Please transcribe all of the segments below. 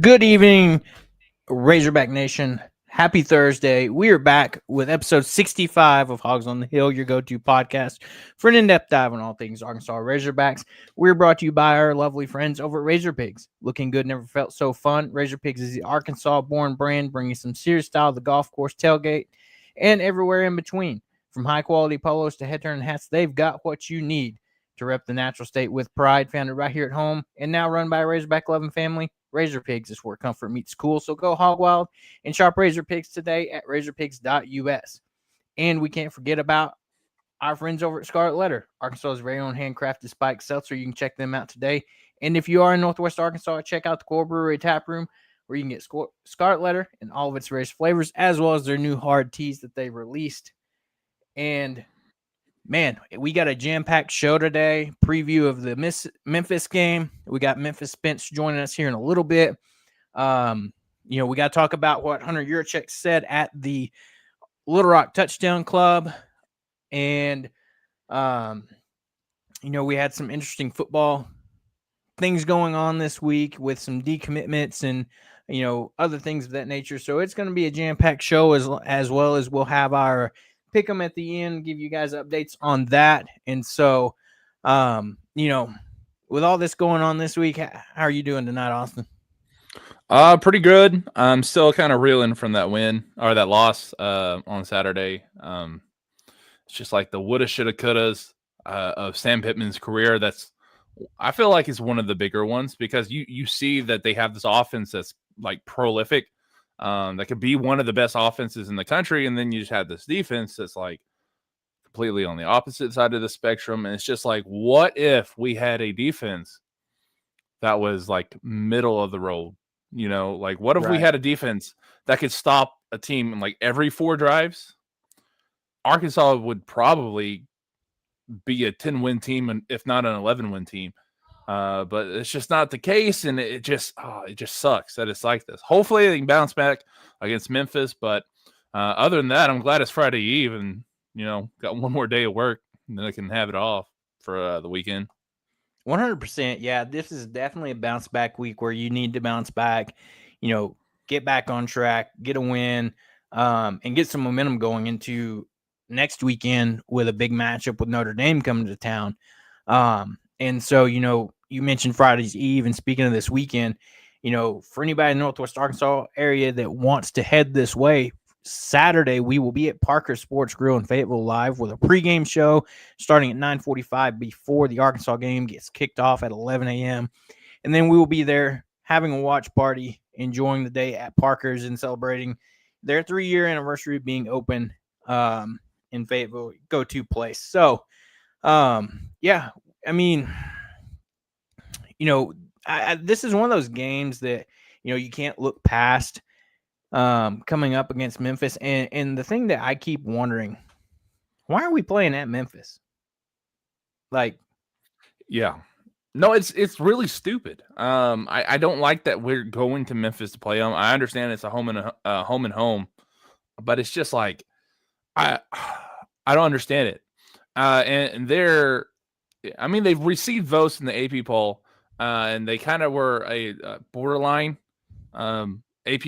Good evening, Razorback Nation. Happy Thursday. We are back with episode 65 of Hawgs on the Hill, your go-to podcast for an in-depth dive on all things Arkansas Razorbacks. We're brought to you by our lovely friends over at Razor Pigs. Looking good never felt so fun. Razor Pigs is the Arkansas-born brand, bringing some serious style to the golf course, tailgate, and everywhere in between. From high-quality polos to head-turning hats, they've got what you need to rep the natural state with pride. Founded right here at home and now run by a Razorback-loving family, Razor Pigs is where comfort meets cool. So go hog wild and shop Razor Pigs today at razorpigs.us. And we can't forget about our friends over at Scarlet Letter, Arkansas's very own handcrafted spiked seltzer. You can check them out today. And if you are in Northwest Arkansas, check out the Core Brewery Tap Room, where you can get Scarlet Letter and all of its various flavors, as well as their new hard teas that they released. And man, we got a jam-packed show today. Preview of the Memphis game. We got Memphis Spence joining us here in a little bit. We got to talk about what Hunter Yurachek said at the Little Rock Touchdown Club. And, we had some interesting football things going on this week with some decommitments and, other things of that nature. So it's going to be a jam-packed show as well as we'll have our pick them at the end, give you guys updates on that. And so, with all this going on this week, how are you doing tonight, Austin? Pretty good. I'm still kind of reeling from that win or that loss on Saturday. It's just like the woulda, shoulda, couldas of Sam Pittman's career. I feel like it's one of the bigger ones because you see that they have this offense that's like prolific. That could be one of the best offenses in the country, and then you just have this defense that's like completely on the opposite side of the spectrum. And it's just like, what if we had a defense that was like middle of the road? Like what if we had a defense that could stop a team in like every 4 drives? Arkansas would probably be a 10-win team, and if not an 11-win team. But it's just not the case, and it just sucks that it's like this. Hopefully they can bounce back against Memphis, but other than that, I'm glad it's Friday Eve and, got one more day of work, and then I can have it off for the weekend. 100%. Yeah, this is definitely a bounce back week where you need to bounce back, get back on track, get a win, and get some momentum going into next weekend with a big matchup with Notre Dame coming to town. And so, you mentioned Friday's Eve, and speaking of this weekend, for anybody in the Northwest Arkansas area that wants to head this way, Saturday we will be at Parker Sports Grill in Fayetteville live with a pregame show starting at 9:45 before the Arkansas game gets kicked off at 11 a.m. And then we will be there having a watch party, enjoying the day at Parker's and celebrating their 3-year anniversary of being open in Fayetteville, go-to place. So, this is one of those games that, you can't look past coming up against Memphis. And the thing that I keep wondering, why are we playing at Memphis? Yeah. No, it's really stupid. I don't like that we're going to Memphis to play them. I understand it's a home and home, but it's just like I don't understand it. And they've received votes in the AP poll, and they kind of were a borderline AP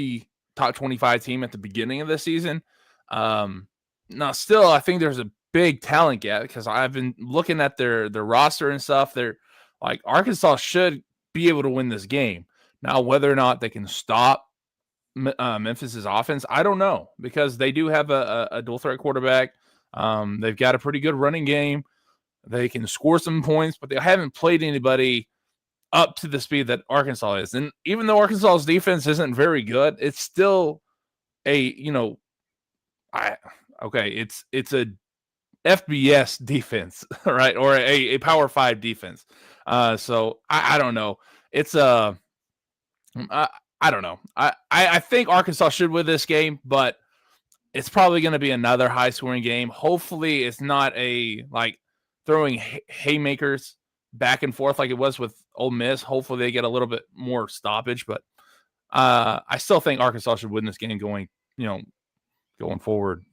top 25 team at the beginning of the season. Now, still, I think there's a big talent gap because I've been looking at their roster and stuff. They're like, Arkansas should be able to win this game. Now, whether or not they can stop Memphis's offense, I don't know, because they do have a dual threat quarterback. They've got a pretty good running game. They can score some points, but they haven't played anybody up to the speed that Arkansas is. And even though Arkansas's defense isn't very good, it's still it's a FBS defense, right? Or a Power 5 defense. So I don't know. It's I don't know. I think Arkansas should win this game, but it's probably going to be another high-scoring game. Hopefully, it's not a throwing haymakers back and forth like it was with Ole Miss. Hopefully, they get a little bit more stoppage, but I still think Arkansas should win this game going forward.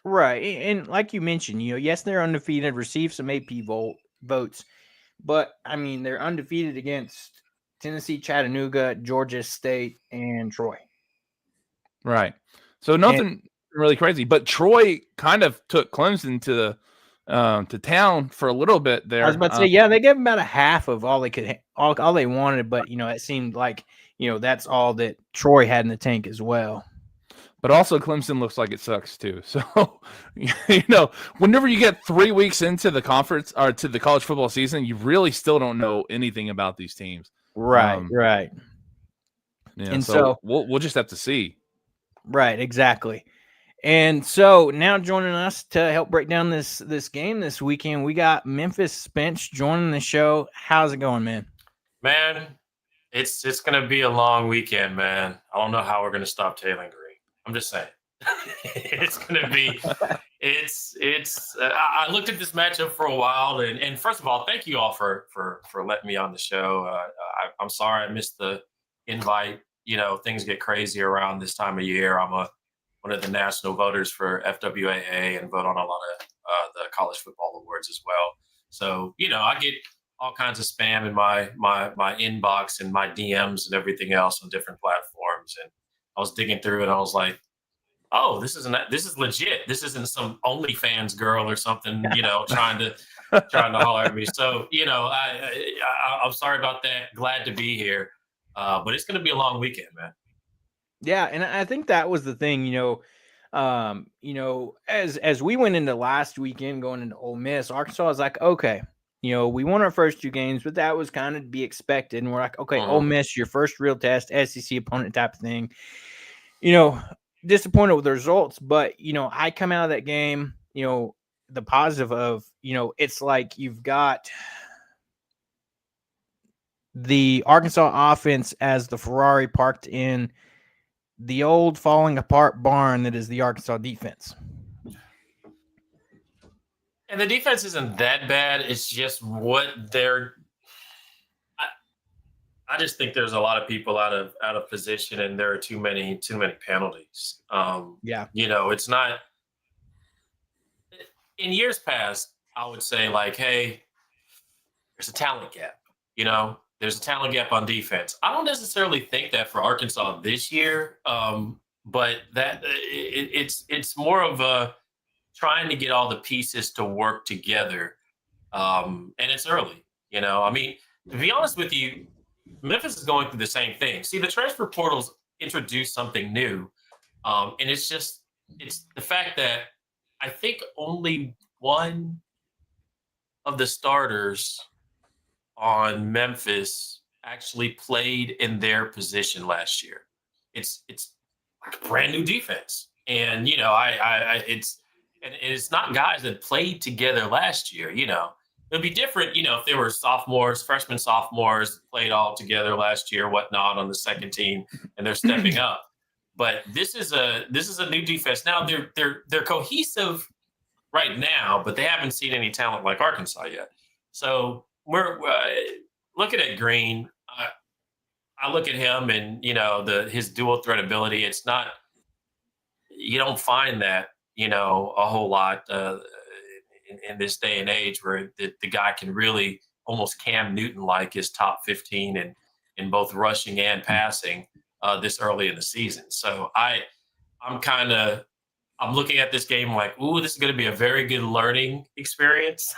Right, and like you mentioned, yes, they're undefeated, received some AP votes, but I mean, they're undefeated against Tennessee, Chattanooga, Georgia State, and Troy. Right. So nothing really crazy, but Troy kind of took Clemson to town for a little bit there. I was about to say, yeah, they gave them about a half of all they could, all they wanted, but it seemed like that's all that Troy had in the tank as well. But also Clemson looks like it sucks too. So whenever you get 3 weeks into the conference or to the college football season, you really still don't know anything about these teams. Right, right. Yeah, and so we'll just have to see. Right, exactly. And so now joining us to help break down this game this weekend, we got Memphis Spence joining the show. How's it going, man? Man, it's going to be a long weekend, man. I don't know how we're going to stop Taylor Green. I'm just saying. It's going to be I looked at this matchup for a while, and first of all, thank you all for letting me on the show. I'm sorry I missed the invite. Things get crazy around this time of year. I'm one of the national voters for FWAA and vote on a lot of the college football awards as well. So, I get all kinds of spam in my inbox and my DMs and everything else on different platforms. And I was digging through and I was like, oh, this is legit. This isn't some OnlyFans girl or something, trying to holler at me. So, I'm sorry about that. Glad to be here. But it's going to be a long weekend, man. Yeah, and I think that was the thing, as we went into last weekend going into Ole Miss, Arkansas was like, okay, we won our first 2 games, but that was kind of to be expected. And we're like, okay, Ole Miss, your first real test, SEC opponent type of thing. Disappointed with the results, but I come out of that game, the positive of, it's like you've got the Arkansas offense as the Ferrari parked in the old falling apart barn that is the Arkansas defense. And the defense isn't that bad. It's just what they're. I just think there's a lot of people out of position, and there are too many penalties. Yeah, it's not. In years past, I would say like, hey, there's a talent gap. There's a talent gap on defense. I don't necessarily think that for Arkansas this year, but that it's more of a trying to get all the pieces to work together, and it's early. I mean, to be honest with you, Memphis is going through the same thing. See, the transfer portal's introduced something new, and it's the fact that I think only one of the starters on Memphis actually played in their position last year. It's like a brand new defense, and it's not guys that played together last year. It'd be different, if they were freshman sophomores played all together last year, whatnot on the second team, and they're stepping up. But this is a new defense. Now they're cohesive right now, but they haven't seen any talent like Arkansas yet. So we're looking at Green. I look at him and his dual threat ability. It's not, you don't find that a whole lot in this day and age where the guy can really almost Cam Newton like his top 15 in both rushing and passing this early in the season. So I'm looking at this game like, ooh, this is going to be a very good learning experience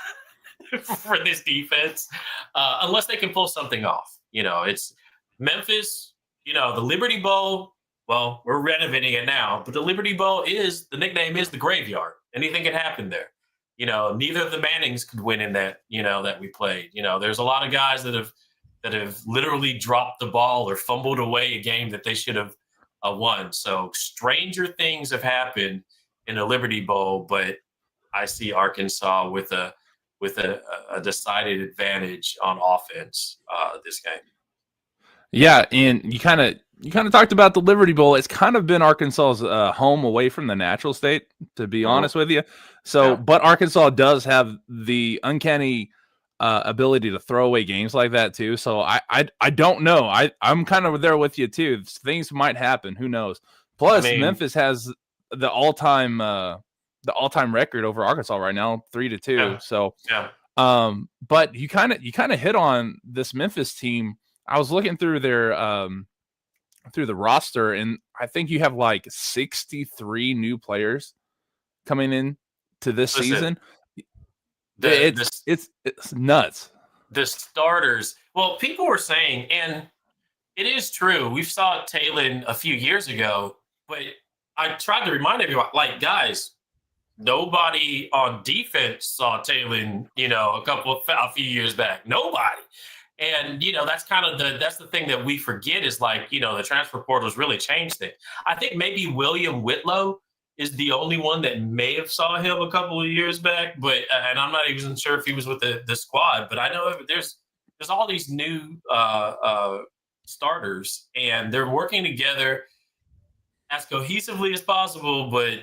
for this defense, unless they can pull something off. It's Memphis, the Liberty Bowl. Well, we're renovating it now, but the Liberty Bowl the nickname is the graveyard. Anything can happen there. Neither of the Mannings could win in that, that we played. There's a lot of guys that have literally dropped the ball or fumbled away a game that they should have won. So stranger things have happened in the Liberty Bowl, but I see Arkansas with a decided advantage on offense this game. Yeah, and you kind of talked about the Liberty Bowl. It's kind of been Arkansas's home away from the natural state, to be honest with you. So, yeah. But Arkansas does have the uncanny ability to throw away games like that too. So I don't know. I'm kind of there with you too. Things might happen. Who knows? Plus, Memphis has the all-time record over Arkansas right now, 3-2. Yeah. So, yeah. But you kind of hit on this Memphis team. I was looking through through the roster, and I think you have like 63 new players coming in to this Listen, season. the It's nuts. the starters. Well, people were saying, and it is true. We saw Talon a few years ago, but I tried to remind everyone, like, guys, nobody on defense saw Talon, a few years back. Nobody. And that's kind of that's the thing that we forget is like, the transfer portal has really changed things. I think maybe William Whitlow is the only one that may have saw him a couple of years back, but and I'm not even sure if he was with the squad. But I know there's all these new starters, and they're working together as cohesively as possible. But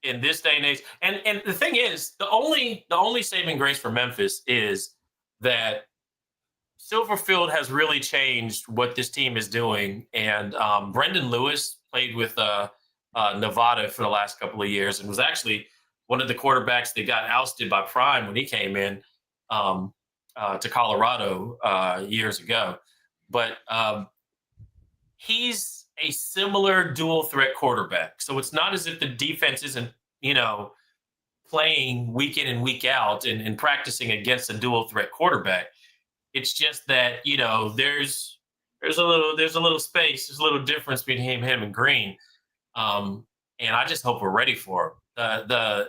in this day and age, and the thing is, the only saving grace for Memphis is that Silverfield has really changed what this team is doing. And Brendan Lewis played with Nevada for the last couple of years and was actually one of the quarterbacks that got ousted by Prime when he came in to Colorado years ago. But he's a similar dual threat quarterback. So it's not as if the defense isn't, playing week in and week out and practicing against a dual threat quarterback. It's just that, there's a little space, there's a little difference between him and Green. And I just hope we're ready for him. The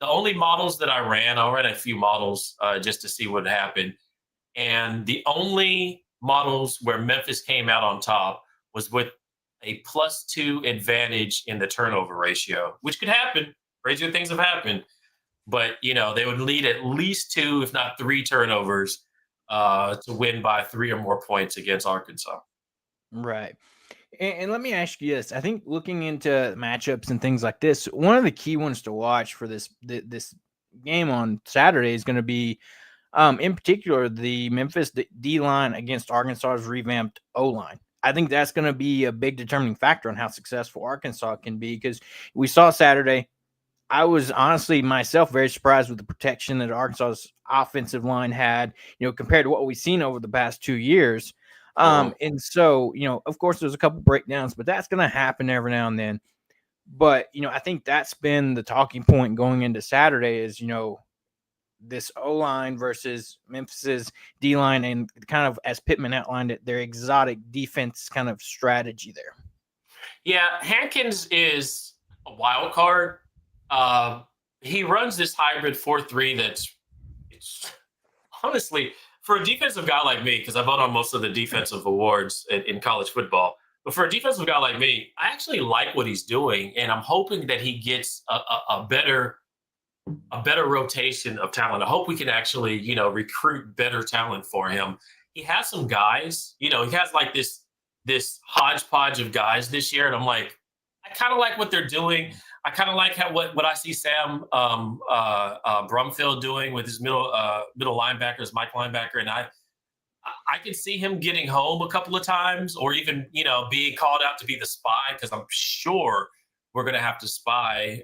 only models that I ran a few models just to see what happened. And the only models where Memphis came out on top was with a +2 advantage in the turnover ratio, which could happen. Crazier things have happened. But, they would lead at least 2, if not 3 turnovers to win by 3 or more points against Arkansas. Right. And let me ask you this. I think looking into matchups and things like this, one of the key ones to watch for this game on Saturday is going to be, in particular, the Memphis D-line against Arkansas's revamped O-line. I think that's going to be a big determining factor on how successful Arkansas can be, because we saw Saturday. I was honestly myself very surprised with the protection that Arkansas's offensive line had, compared to what we've seen over the past 2 years. And so, of course, there's a couple breakdowns, but that's going to happen every now and then. But, I think that's been the talking point going into Saturday is, this O-line versus Memphis's D-line, and kind of, as Pittman outlined it, their exotic defense kind of strategy there. Yeah, Hankins is a wild card. He runs this hybrid 4-3 it's honestly, for a defensive guy like me, because I vote on most of the defensive awards in college football, but for a defensive guy like me, I actually like what he's doing, and I'm hoping that he gets a better rotation of talent. I hope we can actually, recruit better talent for him. He has some guys, he has like this hodgepodge of guys this year, and I'm like, I kind of like what they're doing. I kind of like what I see Sam Brumfield doing with his middle linebacker, his Mike linebacker, and I can see him getting home a couple of times, or even being called out to be the spy, because I'm sure we're going to have to spy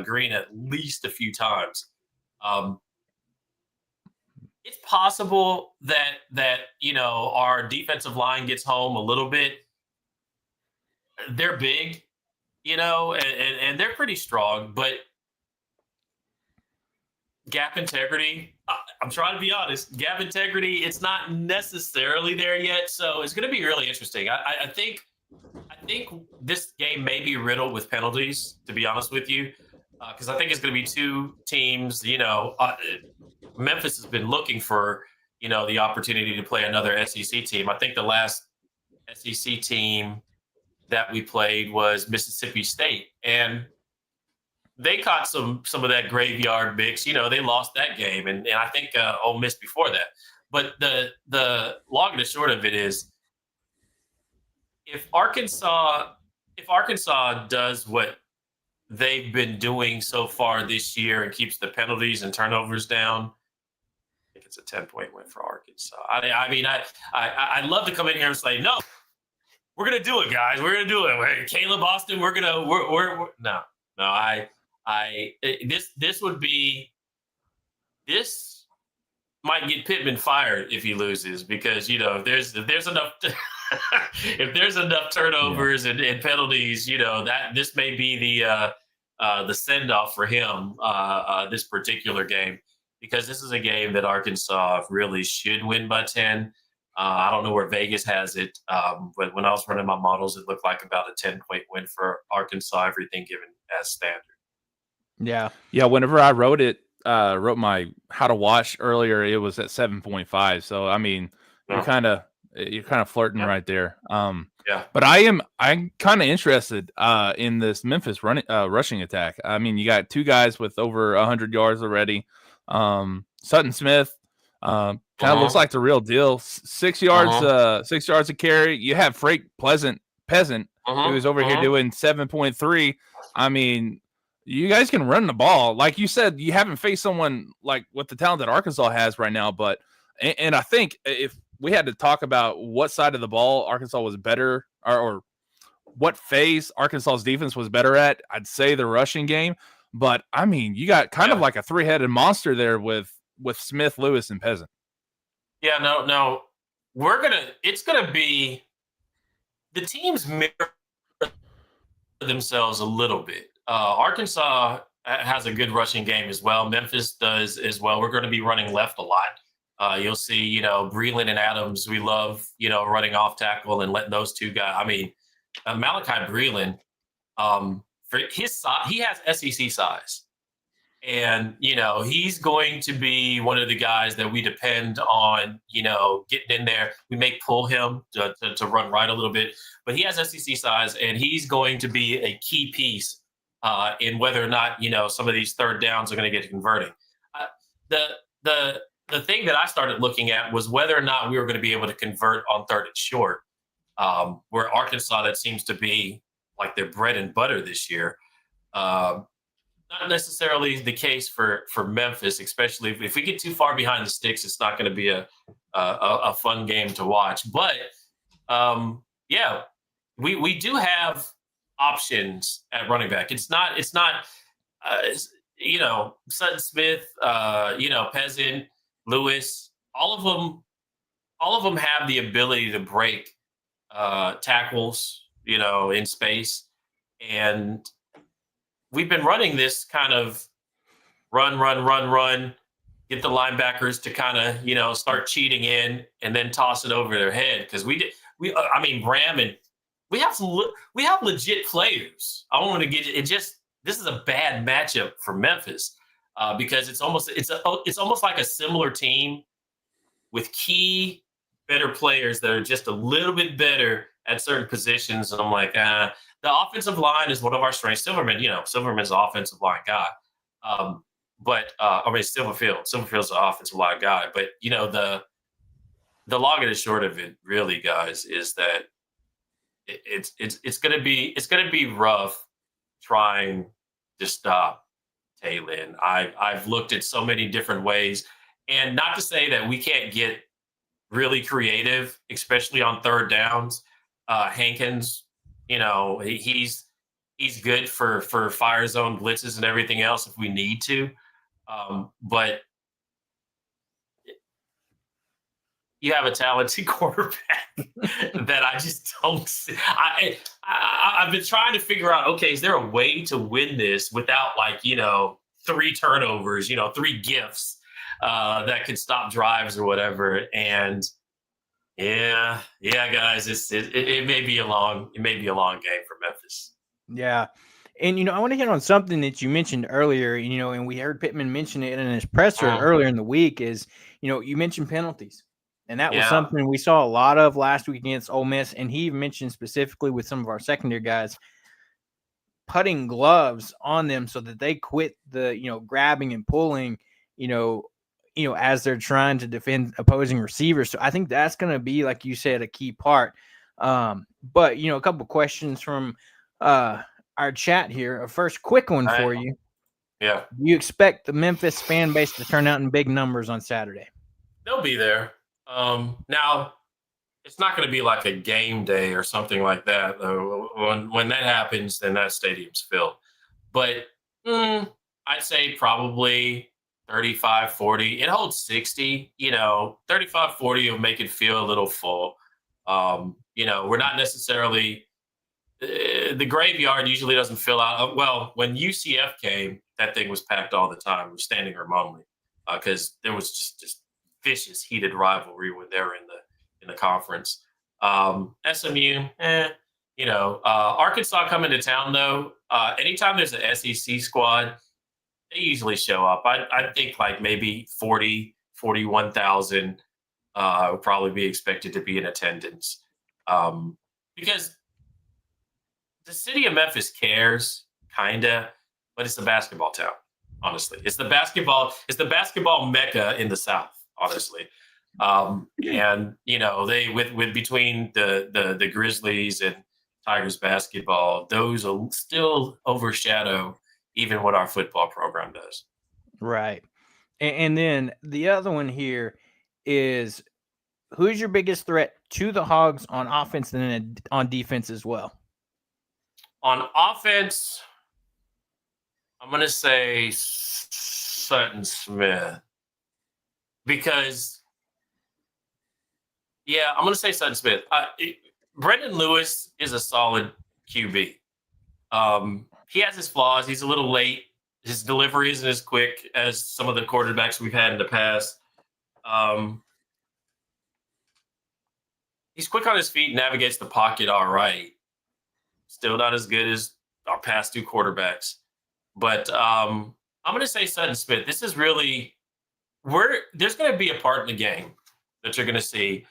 Green at least a few times. It's possible that our defensive line gets home a little bit. They're big. And they're pretty strong, but gap integrity, I'm trying to be honest, gap integrity, it's not necessarily there yet. So it's going to be really interesting. I think this game may be riddled with penalties, to be honest with you, because I think it's going to be 2 teams. Memphis has been looking for, the opportunity to play another SEC team. I think the last SEC team that we played was Mississippi State, and they caught some of that graveyard mix. They lost that game, and I think Ole Miss before that. But the long and the short of it is, if Arkansas does what they've been doing so far this year and keeps the penalties and turnovers down, I think it's a 10-point win for Arkansas. I'd love to come in here and say, no, we're gonna do it, guys. We're gonna do it. Caleb Austin, we're this would be this might get Pittman fired if he loses because if there's enough if there's enough turnovers and penalties, that this may be the send off for him this particular game because this is a game that Arkansas really should win by 10. I don't know where Vegas has it, but when I was running my models, it looked like about a 10-point win for Arkansas, everything given as standard. Yeah. Whenever I wrote my how to watch earlier, it was at 7.5. So I mean, you're kind of flirting right there. But I'm kind of interested in this Memphis rushing attack. I mean, you got two guys with over 100 yards already. Sutton Smith kind of looks like the real deal. 6 yards, 6 yards a carry. You have Frank Peasant, who is over here doing 7.3. I mean, you guys can run the ball. Like you said, you haven't faced someone like with the talent that Arkansas has right now. But and I think if we had to talk about what side of the ball Arkansas was better or what phase Arkansas's defense was better at, I'd say the rushing game. But I mean, you got kind of like a three-headed monster there with Smith, Lewis, and Peasant. Yeah, no. It's gonna be the teams mirror themselves a little bit. Arkansas has a good rushing game as well. Memphis does as well. We're going to be running left a lot. You'll see, Breland and Adams. We love, running off tackle and letting those two guys. I mean, Malachi Breland, for his size, he has SEC size. And, he's going to be one of the guys that we depend on, getting in there. We may pull him to run right a little bit, but he has SEC size, and he's going to be a key piece in whether or not, some of these third downs are going to get converting. The thing that I started looking at was whether or not we were going to be able to convert on third and short, where Arkansas, that seems to be like their bread and butter this year. Not necessarily the case for Memphis, especially if we get too far behind the sticks. It's not going to be a fun game to watch. But we do have options at running back. It's not Sutton Smith, Peasant, Lewis. All of them have the ability to break tackles, in space, and we've been running this kind of run, get the linebackers to kind of, start cheating in and then toss it over their head. Cause Bram, and we have legit players. I don't want to get it. This is a bad matchup for Memphis because it's almost like a similar team with key better players that are just a little bit better at certain positions. And I'm like, the offensive line is one of our strengths. Silverman's an offensive line guy. Silverfield's an offensive line guy. But, the long and the short of it really, guys, is that it's going to be rough trying to stop Taylin. I've looked at so many different ways, and not to say that we can't get really creative, especially on third downs. Hankins, he's good for fire zone blitzes and everything else if we need to. But you have a talented quarterback that I just don't see. I've been trying to figure out, okay, is there a way to win this without 3 turnovers, 3 gifts that could stop drives or whatever. And yeah, guys, it may be a long game for Memphis. Yeah. And, I want to hit on something that you mentioned earlier, and we heard Pittman mention it in his presser earlier in the week is, you mentioned penalties. And that was something we saw a lot of last week against Ole Miss. And he mentioned specifically with some of our secondary guys putting gloves on them so that they quit the, grabbing and pulling, as they're trying to defend opposing receivers. So I think that's going to be, like you said, a key part. But, a couple questions from our chat here. A first quick one for you. Yeah. Do you expect the Memphis fan base to turn out in big numbers on Saturday? They'll be there. Now, it's not going to be like a game day or something like that. When that happens, then that stadium's filled. But I'd say probably 35, 40. It holds 60. 35, 40 will make it feel a little full. We're not necessarily the graveyard usually doesn't fill out. Well, when UCF came, that thing was packed all the time. It was standing room only because there was just vicious, heated rivalry when they were in the conference. SMU, Arkansas coming to town though. Anytime there's an SEC squad, they usually show up. I think like maybe 40, 41,000 would probably be expected to be in attendance because the city of Memphis cares, kinda, but it's a basketball town. Honestly, it's the basketball mecca in the South. Honestly, and they with between the Grizzlies and Tigers basketball, those will still overshadow even what our football program does. Right. And then the other one here is who's your biggest threat to the Hogs on offense and then on defense as well? On offense, I'm going to say Sutton Smith because, I'm going to say Sutton Smith. Brendan Lewis is a solid QB. He has his flaws. He's a little late. His delivery isn't as quick as some of the quarterbacks we've had in the past. He's quick on his feet, navigates the pocket all right. Still not as good as our past two quarterbacks. But I'm going to say Sutton Smith. This is really there's going to be a part in the game that you're going to see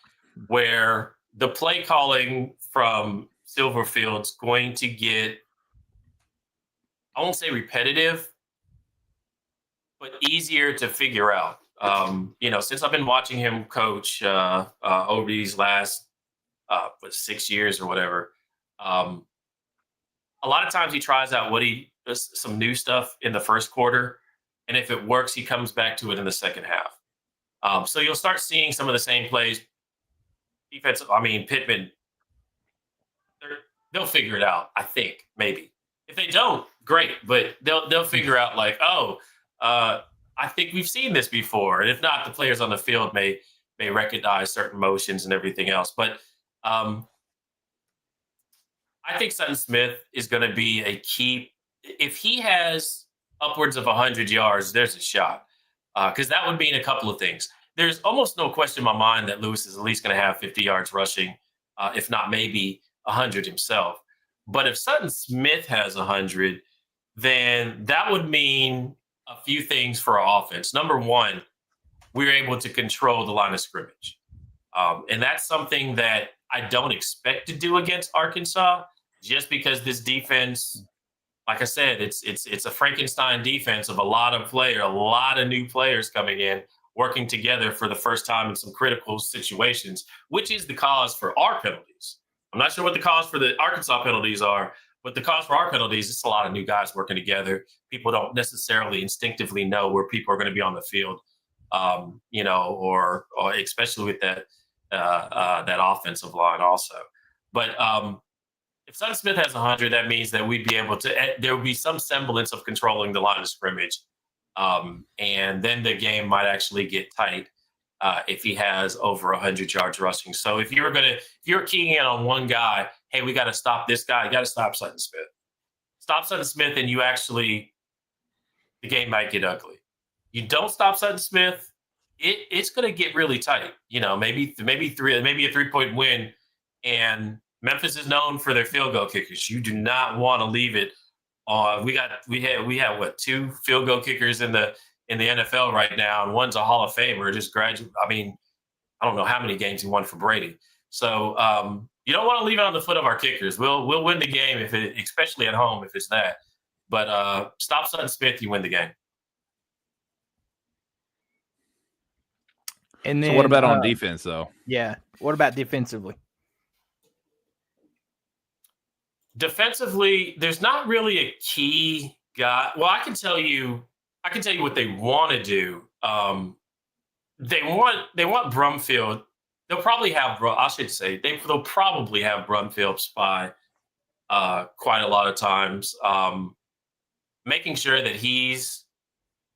where the play calling from Silverfield's going to get, I won't say repetitive, but easier to figure out. Since I've been watching him coach over these last 6 years or whatever, a lot of times he tries out some new stuff in the first quarter, and if it works, he comes back to it in the second half. So you'll start seeing some of the same plays. Pittman, they'll figure it out. I think maybe if they don't, great, but they'll figure out like, I think we've seen this before, and if not, the players on the field may recognize certain motions and everything else. But I think Sutton Smith is going to be a key. If he has upwards of 100 yards, there's a shot because that would mean a couple of things. There's almost no question in my mind that Lewis is at least going to have 50 yards rushing, if not maybe 100 himself. But if Sutton Smith has 100, then that would mean a few things for our offense. Number one, we're able to control the line of scrimmage. And that's something that I don't expect to do against Arkansas just because this defense, like I said, it's a Frankenstein defense of a lot of new players coming in, working together for the first time in some critical situations, which is the cause for our penalties. I'm not sure what the cause for the Arkansas penalties are, but the cause for our penalties, it's a lot of new guys working together. People don't necessarily instinctively know where people are going to be on the field, or especially with that offensive line also. But if Sutton Smith has 100, that means that we'd be able to. There would be some semblance of controlling the line of scrimmage, and then the game might actually get tight if he has over 100 yards rushing. So if you're keying in on one guy, hey, we got to stop this guy. You got to stop Sutton Smith. Stop Sutton Smith, and the game might get ugly. You don't stop Sutton Smith, it's going to get really tight. Maybe a 3-point win. And Memphis is known for their field goal kickers. You do not want to leave it on. We have what, 2 field goal kickers in the NFL right now, and one's a Hall of Famer, just graduate. I don't know how many games he won for Brady. So you don't want to leave it on the foot of our kickers. We'll win the game especially at home if it's that. But stop Sutton Smith, you win the game. And then, so what about on defense, though? Yeah. What about defensively? Defensively, there's not really a key guy. Well, I can tell you what they want to do. They want Brumfield. They'll probably have. They'll probably have Brumfield spy quite a lot of times, making sure that he's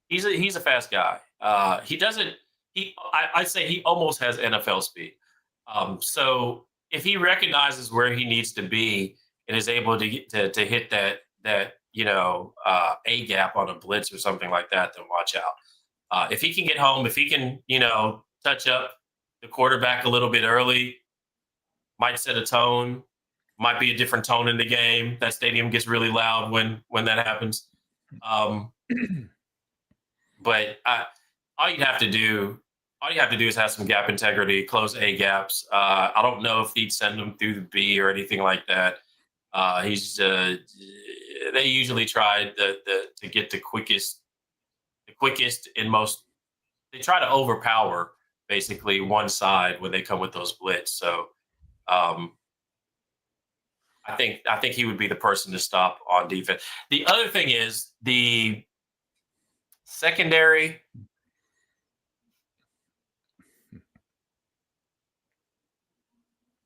He's a fast guy. He doesn't. I'd say he almost has NFL speed. So if he recognizes where he needs to be and is able to hit that A gap on a blitz or something like that, then watch out. If he can get home, if he can touch up the quarterback a little bit early, might set a tone. Might be a different tone in the game. That stadium gets really loud when that happens. But all you have to do is have some gap integrity, close A gaps. I don't know if he'd send them through the B or anything like that. They usually try to get the quickest and most. They try to overpower basically one side when they come with those blitz. So I think he would be the person to stop on defense. The other thing is the secondary.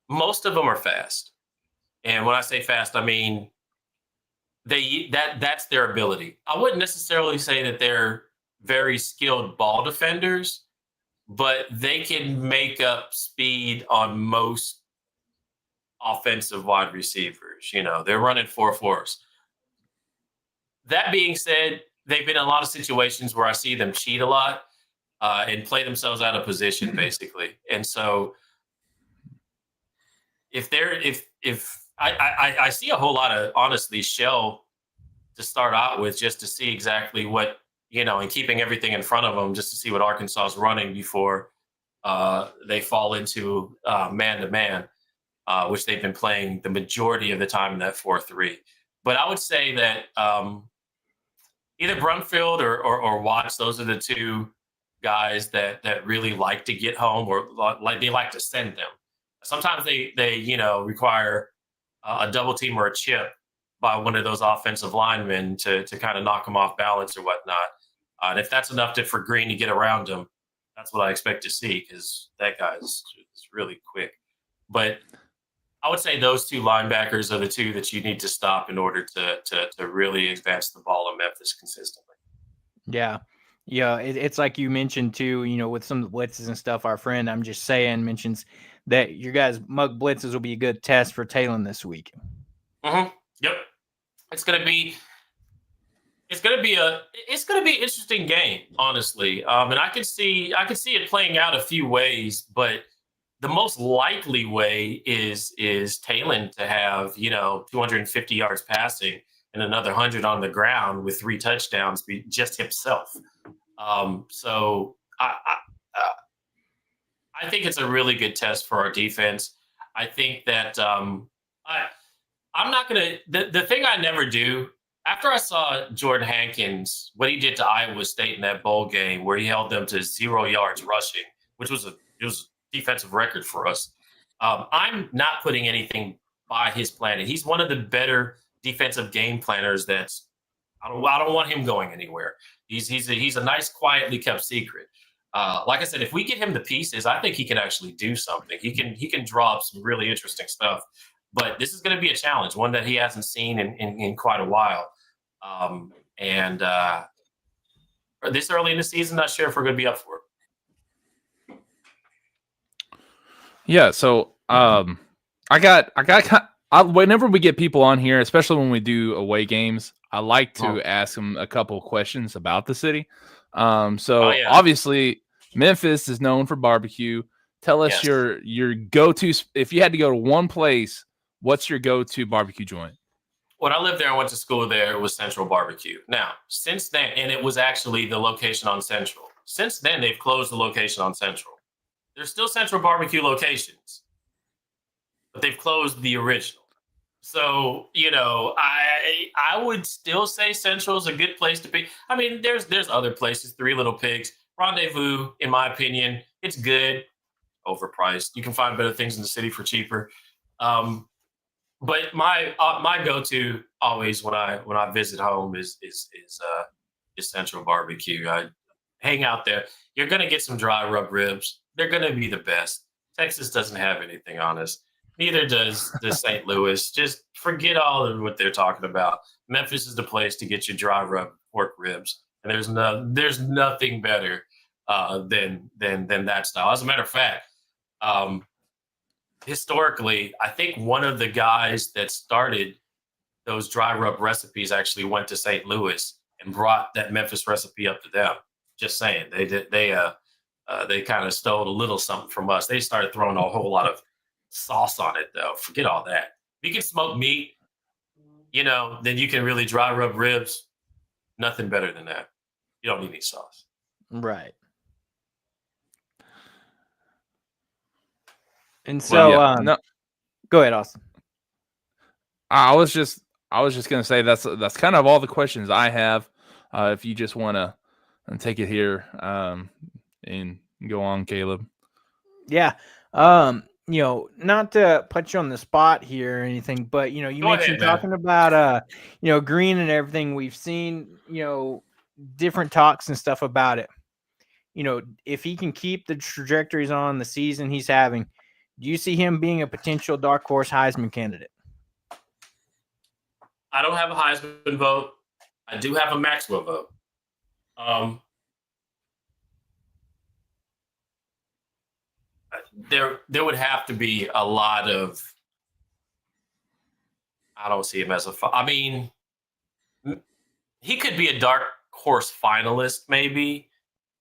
Most of them are fast, and when I say fast, I mean that's their ability. I wouldn't necessarily say that they're very skilled ball defenders, but they can make up speed on most offensive wide receivers. They're running 4.4s. That being said, they've been in a lot of situations where I see them cheat a lot and play themselves out of position, basically. And so if I see a whole lot of, honestly, shell to start out with, just to see exactly what, and keeping everything in front of them just to see what Arkansas is running before they fall into man-to-man, which they've been playing the majority of the time in that 4-3. But I would say that either Brumfield or Watts, those are the two guys that really like to get home, or they like to send them. Sometimes they require a double team or a chip by one of those offensive linemen to kind of knock them off balance or whatnot. And if that's enough for Green to get around him, that's what I expect to see, because that guy is really quick. But I would say those two linebackers are the two that you need to stop in order to really advance the ball in Memphis consistently. Yeah. Yeah. It's like you mentioned too, with some of the blitzes and stuff, our friend, I'm just saying, mentions that your guys' mug blitzes will be a good test for Talon this week. Mm-hmm. Yep. It's gonna be an interesting game, honestly. And I could see it playing out a few ways, but the most likely way is Talon to have 250 yards passing and another 100 on the ground with 3 touchdowns, be just himself. So I think it's a really good test for our defense. I think that I'm not gonna. The thing I never do, after I saw Jordan Hankins, what he did to Iowa State in that bowl game, where he held them to 0 yards rushing, which was a defensive record for us. I'm not putting anything by his plan. He's one of the better defensive game planners. I don't want him going anywhere. He's a nice, quietly kept secret. Like I said, if we get him the pieces, I think he can actually do something. He can draw up some really interesting stuff. But this is going to be a challenge, one that he hasn't seen in quite a while. And this early in the season, not sure if we're going to be up for it. Yeah, so whenever we get people on here, especially when we do away games, I like to ask them a couple of questions about the city. Obviously Memphis is known for barbecue. Tell us your go-to, if you had to go to one place, what's your go-to barbecue joint? When I lived there and went to school there, it was Central Barbecue. Now, since then, and it was actually the location on Central. Since then, they've closed the location on Central. There's still Central Barbecue locations, but they've closed the original. So, I would still say Central is a good place to be. I mean, there's other places, Three Little Pigs, Rendezvous, in my opinion, it's good, overpriced. You can find better things in the city for cheaper. But my go-to always when I visit home is Central Barbecue. I hang out there. You're gonna get some dry rub ribs. They're gonna be the best. Texas doesn't have anything on us. Neither does St. Louis. Just forget all of what they're talking about. Memphis is the place to get your dry rub pork ribs. and there's nothing better than that style. As a matter of fact, historically, I think one of the guys that started those dry rub recipes actually went to St. Louis and brought that Memphis recipe up to them. Just saying, they kind of stole a little something from us. They started throwing a whole lot of sauce on it, though. Forget all that. If you can smoke meat, then you can really dry rub ribs. Nothing better than that. You don't need any sauce. Right. And so, no, go ahead, Austin. I was just gonna say that's kind of all the questions I have. If you just want to take it here, and go on, Caleb. Yeah. Not to put you on the spot here or anything, but you mentioned talking about Green and everything. We've seen, different talks and stuff about it. If he can keep the trajectories on the season he's having, do you see him being a potential dark horse Heisman candidate? I don't have a Heisman vote. I do have a Maxwell vote. There would have to be a lot of. I don't see him as I mean, he could be a dark horse finalist, maybe.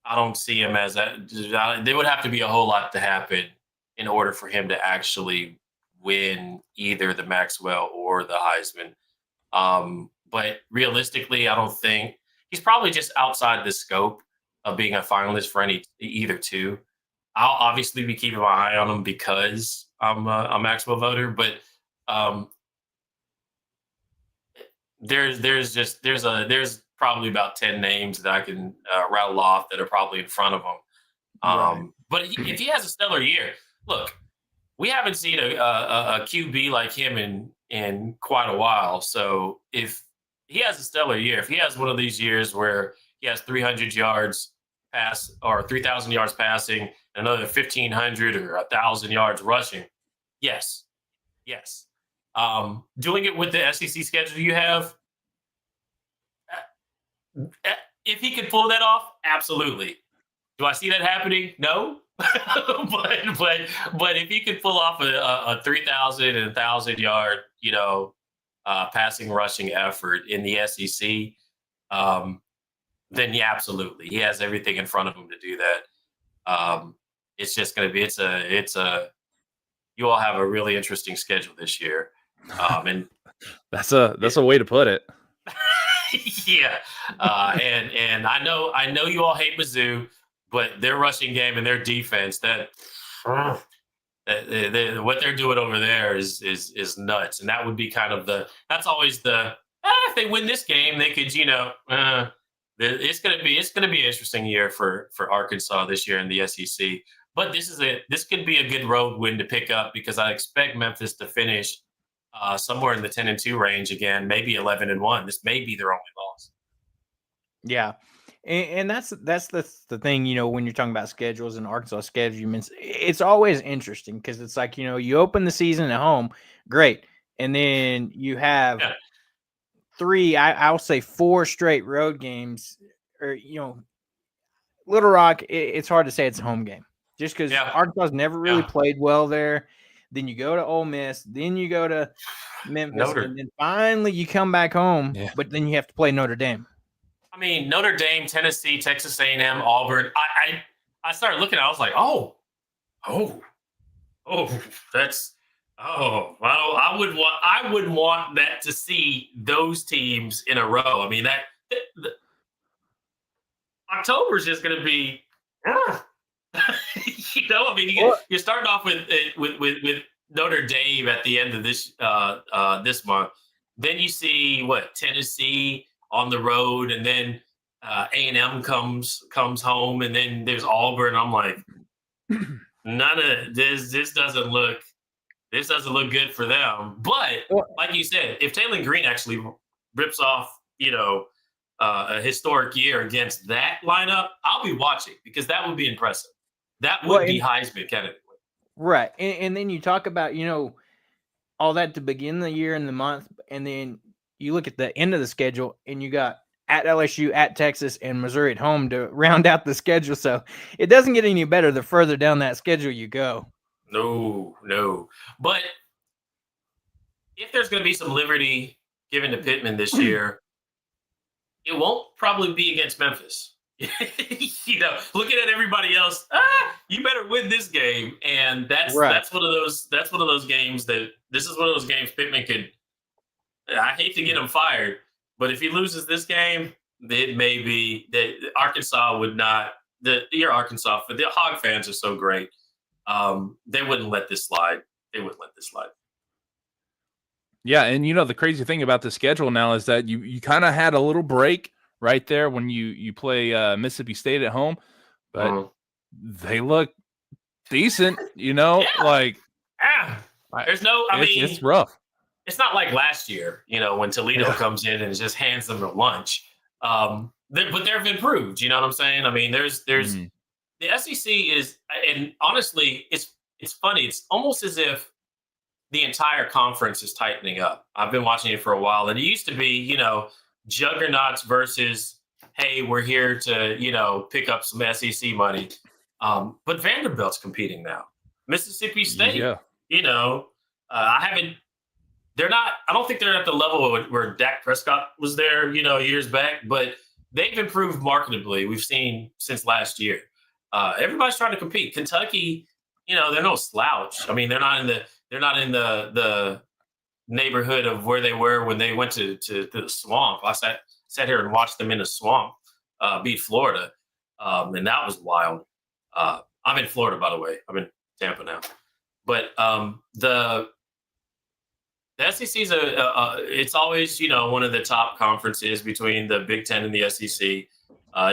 I don't see him as that. There would have to be a whole lot to happen in order for him to actually win either the Maxwell or the Heisman. But realistically, I don't think he's probably just outside the scope of being a finalist for either two. I'll obviously be keeping my eye on him because I'm a Maxwell voter, but there's probably about 10 names that I can rattle off that are probably in front of him. Right. But if he has a stellar year, look, we haven't seen a QB like him in quite a while. So if he has a stellar year, if he has one of these years where he has 300 yards pass or 3,000 yards passing, another 1,500 or 1,000 yards rushing, yes. Doing it with the SEC schedule you have, if he could pull that off, absolutely. Do I see that happening? No. but if he could pull off a 3,000 and 1,000 yard, passing rushing effort in the SEC, then yeah, absolutely, he has everything in front of him to do that. It's just going to be you all have a really interesting schedule this year, and that's a way to put it. Yeah, and I know you all hate Mizzou, but their rushing game and their defense what they're doing over there is nuts, and that would be kind of that's always if they win this game they could it's gonna be an interesting year for Arkansas this year in the SEC, but this could be a good road win to pick up because I expect Memphis to finish somewhere in the 10-2 range again, maybe 11-1. This may be their only loss. Yeah. And that's the thing, when you're talking about schedules and Arkansas schedule, it's always interesting because it's like, you open the season at home, great. And then you have I'll say 4 straight road games or, Little Rock, it's hard to say it's a home game just because Arkansas's never really played well there. Then you go to Ole Miss, then you go to Memphis, and then finally you come back home, but then you have to play Notre Dame. I mean, Notre Dame, Tennessee, Texas A&M, Auburn. I started looking. I was like, that's I would want that to see those teams in a row. I mean, October is just going to be. You're starting off with Notre Dame at the end of this month. Then you see Tennessee on the road, and then A&M comes home, and then there's Auburn. I'm like, none of this doesn't look good for them. But like you said, if Taylor Green actually rips off, a historic year against that lineup, I'll be watching because that would be impressive. That would be Heisman candidate. Right. And then you talk about, all that to begin the year and the month, and then you look at the end of the schedule and you got at LSU, at Texas, and Missouri at home to round out the schedule. So it doesn't get any better the further down that schedule you go. No. But if there's going to be some liberty given to Pittman this year, it won't probably be against Memphis. Looking at everybody else, you better win this game, and that's one of those games that this is one of those games Pittman could. I hate to get him fired, but if he loses this game, it may be that Arkansas would not. Your Arkansas, the Hog fans are so great. They wouldn't let this slide. Yeah, and the crazy thing about the schedule now is that you kind of had a little break right there when you play Mississippi State at home, but they look decent, Yeah. like there's no. It's rough. It's not like last year, when Toledo comes in and just hands them their lunch. But they've improved. You know what I'm saying? I mean, there's the SEC is, and honestly, it's funny. It's almost as if the entire conference is tightening up. I've been watching it for a while, and it used to be, juggernauts versus, hey, we're here to, pick up some SEC money. But Vanderbilt's competing now. Mississippi State, I don't think they're at the level where Dak Prescott was there, years back, but they've improved markedly. We've seen since last year. Everybody's trying to compete. Kentucky, they're no slouch. I mean, they're not in the neighborhood of where they were when they went to the swamp. I sat here and watched them in the swamp beat Florida, and that was wild. I'm in Florida, by the way. I'm in Tampa now, but the SEC is it's always one of the top conferences between the Big Ten and the SEC.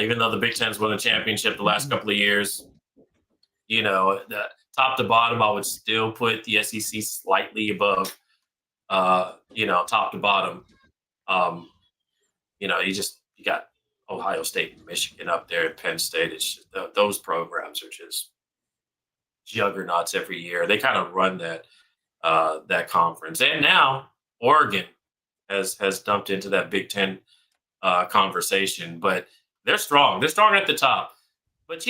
Even though the Big Ten's won the championship the last couple of years, the top to bottom, I would still put the SEC slightly above, top to bottom. You got Ohio State and Michigan up there at Penn State. It's just, those programs are just juggernauts every year. They kind of run that conference. And now Oregon has dumped into that Big Ten conversation, but they're strong. They're strong at the top. But,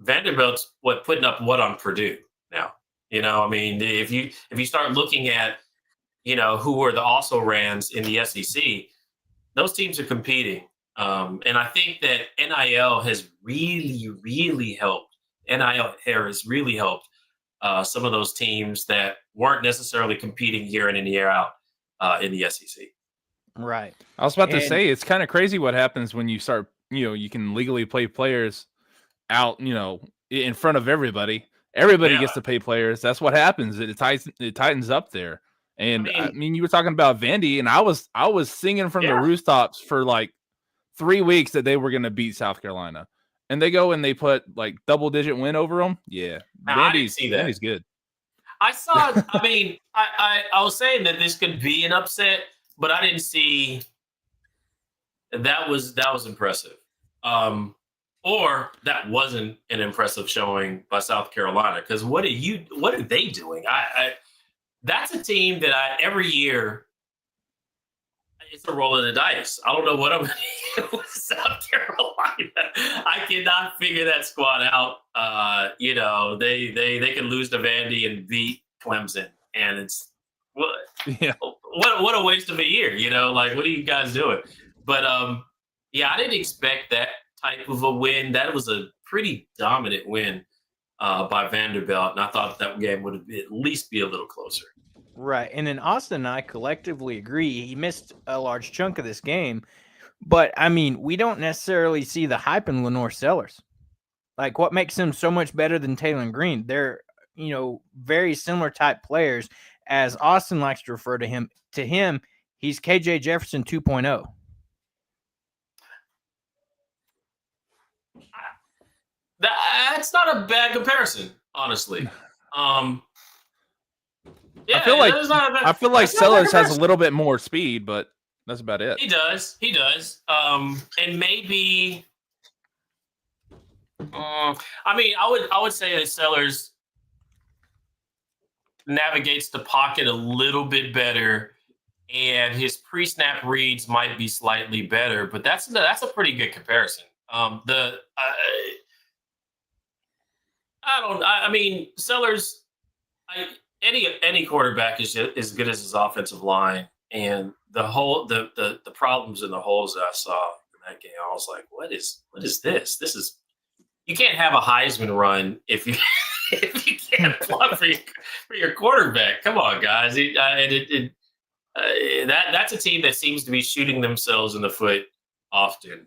Vanderbilt's putting up what on Purdue now? If you start looking at, who are the also-rans in the SEC, those teams are competing. And I think that NIL has really helped. NIL has really helped some of those teams that weren't necessarily competing year in and year out in the SEC. Right. I was about to say, it's kind of crazy what happens when you start, you can legally play players out, in front of everybody. Everybody gets to pay players. That's what happens. It tightens up there. And you were talking about Vandy, and I was singing from the rooftops for like 3 weeks that they were going to beat South Carolina. And they go and they put like double-digit win over them. Yeah, Vandy's good. I saw. I was saying that this could be an upset, but I didn't see. That was impressive, or that wasn't an impressive showing by South Carolina. Because what are they doing? That's a team that every year. It's a roll of the dice. I don't know what I'm going to do with South Carolina. I cannot figure that squad out. They can lose to Vandy and beat Clemson, and it's what a waste of a year. What are you guys doing? But I didn't expect that type of a win. That was a pretty dominant win by Vanderbilt, and I thought that game would at least be a little closer. Right. And then Austin and I collectively agree he missed a large chunk of this game. But, we don't necessarily see the hype in Lenore Sellers. Like, what makes him so much better than Taylor Green? They're, very similar type players. As Austin likes to refer to him, he's KJ Jefferson 2.0. That's not a bad comparison, honestly. I feel like Sellers has a little bit more speed, but that's about it. He does. And maybe I would say that Sellers navigates the pocket a little bit better and his pre-snap reads might be slightly better, but that's a pretty good comparison. I mean, Sellers. Any quarterback is just as good as his offensive line, and the problems and the holes that I saw in that game, I was like, what is this? This is you can't have a Heisman run if you if you can't block for your quarterback. Come on, guys. That's a team that seems to be shooting themselves in the foot often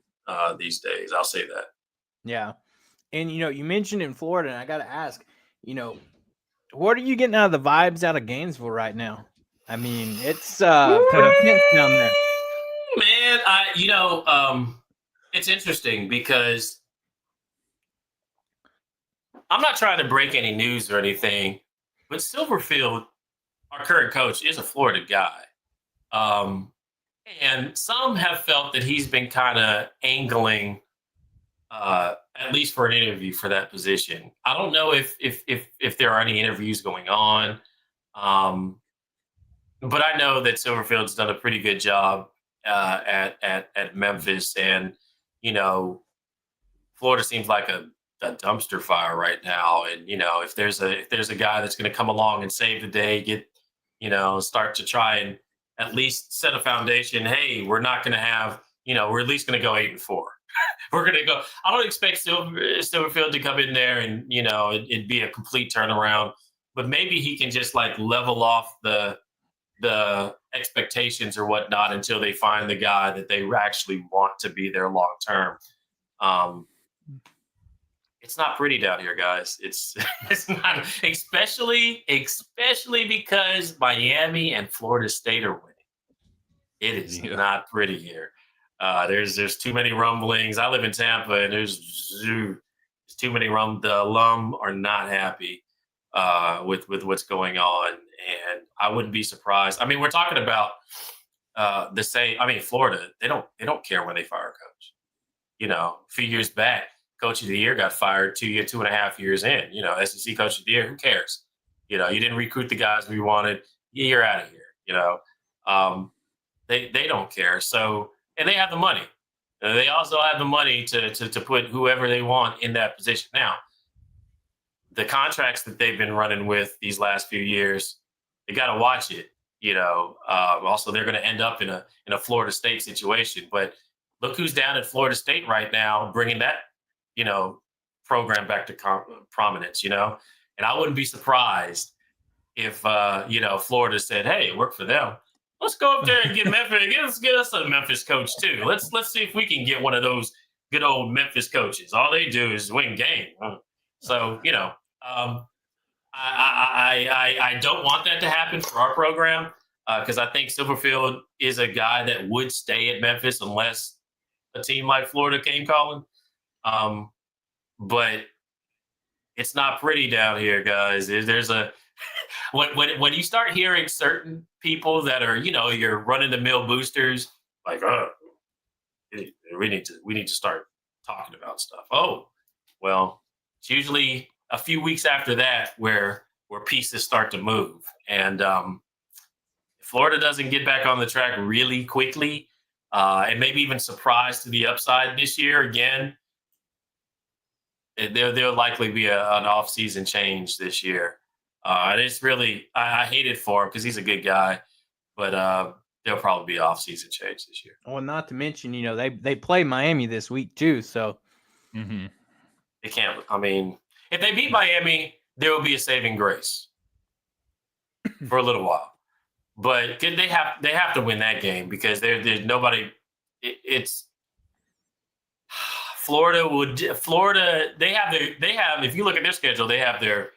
these days. I'll say that. Yeah. And, you mentioned in Florida, and I got to ask, what are you getting out of the vibes out of Gainesville right now? I mean, it's pretty tense down there. Man, it's interesting because I'm not trying to break any news or anything, but Silverfield, our current coach, is a Florida guy. And some have felt that he's been kind of angling at least for an interview for that position. I don't know if there are any interviews going on, but I know that Silverfield's done a pretty good job at Memphis, and Florida seems like a dumpster fire right now. And if there's a guy that's going to come along and save the day, get start to try and at least set a foundation. Hey, we're not going to have we're at least going to go 8-4. We're going to go. I don't expect Silverfield to come in there and, it'd be a complete turnaround. But maybe he can just like level off the expectations or whatnot until they find the guy that they actually want to be there long term. It's not pretty down here, guys. It's not, especially because Miami and Florida State are winning. It is not pretty here. There's too many rumblings. I live in Tampa, and there's too many the alum are not happy with what's going on, and I wouldn't be surprised. I mean, we're talking about the same. I mean, Florida, they don't care when they fire a coach. A few years back, Coach of the Year got fired 2.5 years in. SEC Coach of the Year, who cares? You didn't recruit the guys we wanted. You're out of here. They don't care. So. And they have the money. They also have the money to put whoever they want in that position. Now, the contracts that they've been running with these last few years, they got to watch it. Also, they're going to end up in a Florida State situation. But look who's down at Florida State right now, bringing that program back to prominence. And I wouldn't be surprised if Florida said, "Hey, it worked for them. Let's go up there and get Memphis. Get us a Memphis coach too. Let's see if we can get one of those good old Memphis coaches. All they do is win games. So I don't want that to happen for our program because I think Silverfield is a guy that would stay at Memphis unless a team like Florida came calling. But it's not pretty down here, guys. There's a when you start hearing certain people that are, your run-of-the-mill boosters, like, we need to start talking about stuff. Oh, well, it's usually a few weeks after that where pieces start to move. And if Florida doesn't get back on the track really quickly, and maybe even surprise to the upside this year again, there'll likely be an off-season change this year. And it's really, I hate it for him because he's a good guy, but there'll probably be off-season change this year. Well, not to mention, they play Miami this week too, so they can't. I mean, if they beat Miami, there will be a saving grace for a little while. But they have to win that game because there's nobody. It's Florida. They have if you look at their schedule, they have their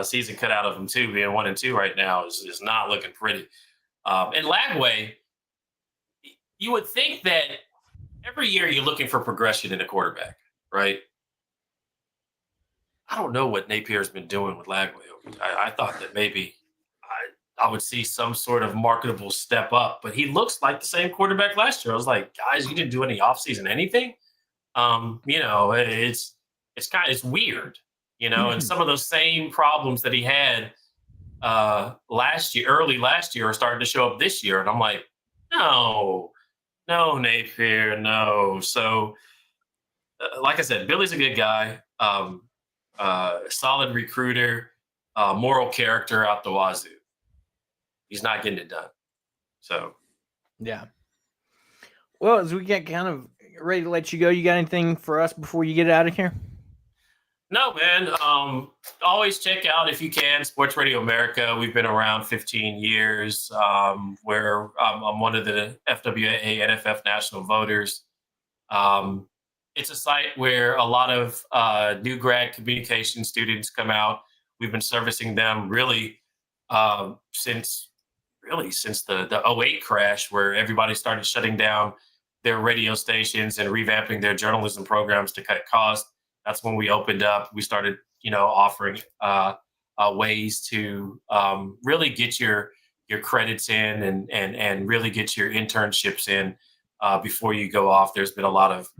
season cut out of them too. Being 1-2 right now is not looking pretty. And Lagway, you would think that every year you're looking for progression in a quarterback, right? I don't know what Napier's been doing with Lagway. I thought that maybe I would see some sort of marketable step up, but he looks like the same quarterback last year. I was like, guys, you didn't do any offseason anything. It's weird. And some of those same problems that he had early last year, are starting to show up this year. And I'm like, no, Napier, no. So, like I said, Billy's a good guy, solid recruiter, moral character out the wazoo. He's not getting it done. So, yeah. Well, as we get kind of ready to let you go, you got anything for us before you get out of here? No, man. Always check out, if you can, Sports Radio America. We've been around 15 years. Where I'm one of the FWA NFF national voters. It's a site where a lot of new grad communication students come out. We've been servicing them really since the 08 crash, where everybody started shutting down their radio stations and revamping their journalism programs to cut costs. That's when we opened up. We started, offering ways to really get your credits in and really get your internships in before you go off. There's been a lot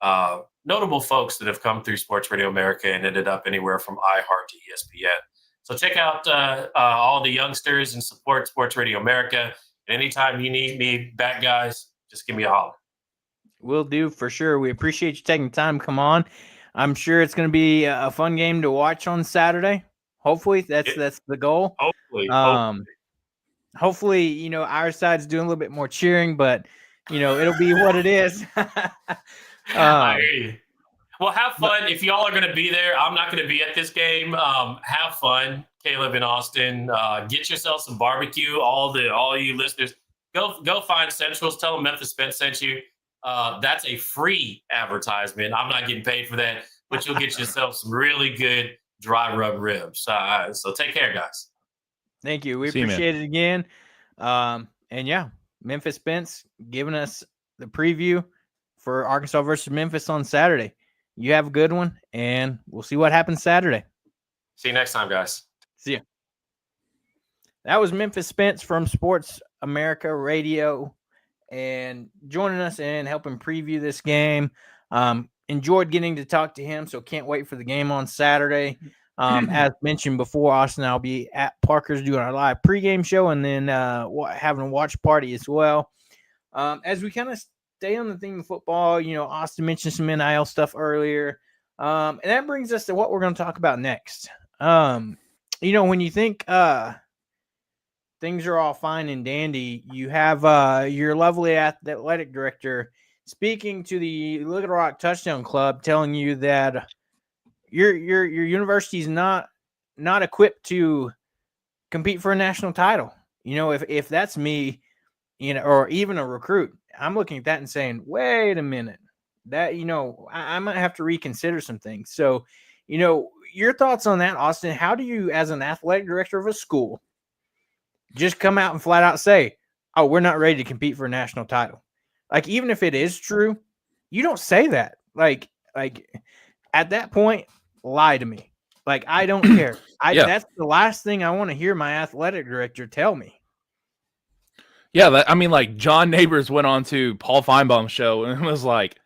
of notable folks that have come through Sports Radio America and ended up anywhere from iHeart to ESPN. So check out all the youngsters and support Sports Radio America. And anytime you need me back, guys, just give me a holler. Will do, for sure. We appreciate you taking time to come on. I'm sure it's going to be a fun game to watch on Saturday. Hopefully, that's the goal. Hopefully, our side's doing a little bit more cheering, but it'll be what it is. I hear you. Well, have fun. If y'all are going to be there, I'm not going to be at this game. Have fun, Caleb and Austin. Get yourself some barbecue. All you listeners, go find Centrals. Tell them Memphis Spence sent you. That's a free advertisement. I'm not getting paid for that, but you'll get yourself some really good dry rub ribs. So take care, guys. Thank you. We appreciate it again. And yeah, Memphis Spence giving us the preview for Arkansas versus Memphis on Saturday. You have a good one, and we'll see what happens Saturday. See you next time, guys. See ya. That was Memphis Spence from Sports America Radio, and joining us and helping preview this game. Enjoyed getting to talk to him, so can't wait for the game on Saturday. As mentioned before, Austin and I'll be at Parker's doing our live pregame show, and then having a watch party as well. As we kind of stay on the theme of football, Austin mentioned some NIL stuff earlier, and that brings us to what we're going to talk about next. When you think things are all fine and dandy, you have your lovely athletic director speaking to the Little Rock Touchdown Club, telling you that your university is not equipped to compete for a national title. If that's me, or even a recruit, I'm looking at that and saying, wait a minute, that, I might have to reconsider some things. So, your thoughts on that, Austin? How do you, as an athletic director of a school, just come out and flat out say, oh, we're not ready to compete for a national title? Like, even if it is true, you don't say that. Like at that point, lie to me. Like, I don't care. That's the last thing I want to hear my athletic director tell me. Yeah, like John Neighbors went on to Paul Feinbaum's show and was like,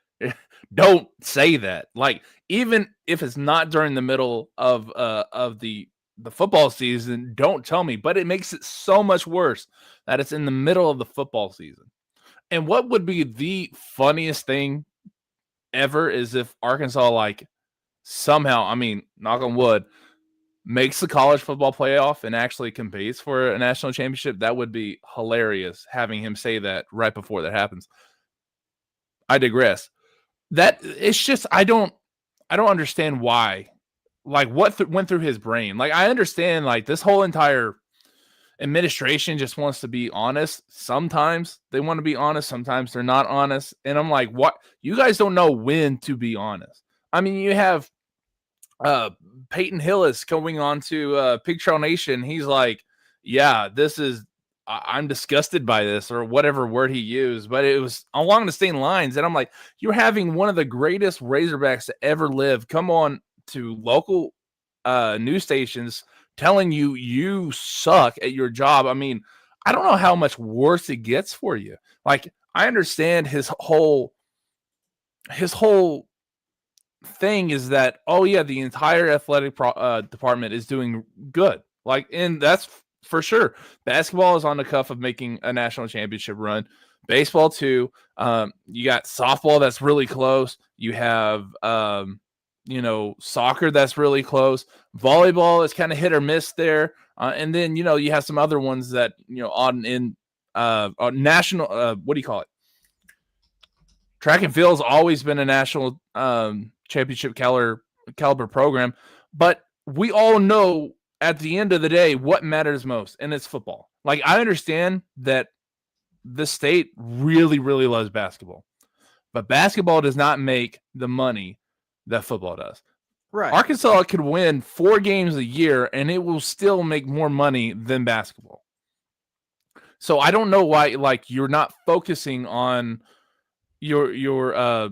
don't say that. Like, even if it's not during the middle of the football season, don't tell me. But it makes it so much worse that it's in the middle of the football season. And what would be the funniest thing ever is if Arkansas, somehow, knock on wood, makes the college football playoff and actually competes for a national championship. That would be hilarious, having him say that right before that happens. I digress. That it's just, I don't understand why, what went through his brain. I understand, this whole entire administration just wants to be honest. Sometimes they want to be honest. Sometimes they're not honest. And I'm like, what? You guys don't know when to be honest. You have Peyton Hillis coming on to Pig Trail Nation. He's like, yeah, I'm disgusted by this, or whatever word he used, but it was along the same lines. And I'm like, you're having one of the greatest Razorbacks to ever live come on to local news stations telling you suck at your job. I don't know how much worse it gets for you. I understand his whole thing is that, oh yeah, the entire athletic department is doing good. And that's for sure. Basketball is on the cuff of making a national championship run. Baseball too. You got softball that's really close. You have soccer that's really close. Volleyball is kind of hit or miss there. And then you have some other ones that on national. What do you call it? Track and field's always been a national championship caliber program, but we all know at the end of the day what matters most, and it's football. Like, I understand that the state really, really loves basketball, but basketball does not make the money that football does. Right. Arkansas could win 4 games a year, and it will still make more money than basketball. So I don't know why, like, you're not focusing on your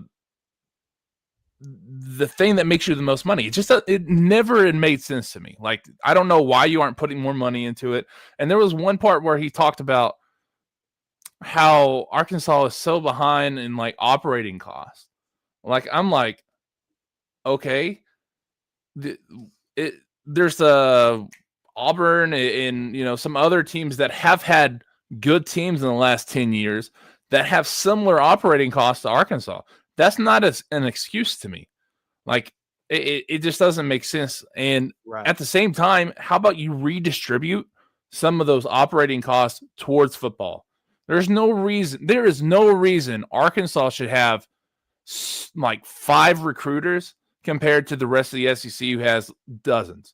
the thing that makes you the most money. It never had made sense to me. Like, I don't know why you aren't putting more money into it. And there was one part where he talked about how Arkansas is so behind in like operating costs. Like, I'm like, okay, there's Auburn and some other teams that have had good teams in the last 10 years that have similar operating costs to Arkansas. That's not an excuse to me. Like, it just doesn't make sense. And at the same time, how about you redistribute some of those operating costs towards football? There is no reason Arkansas should have like 5 recruiters compared to the rest of the SEC who has dozens.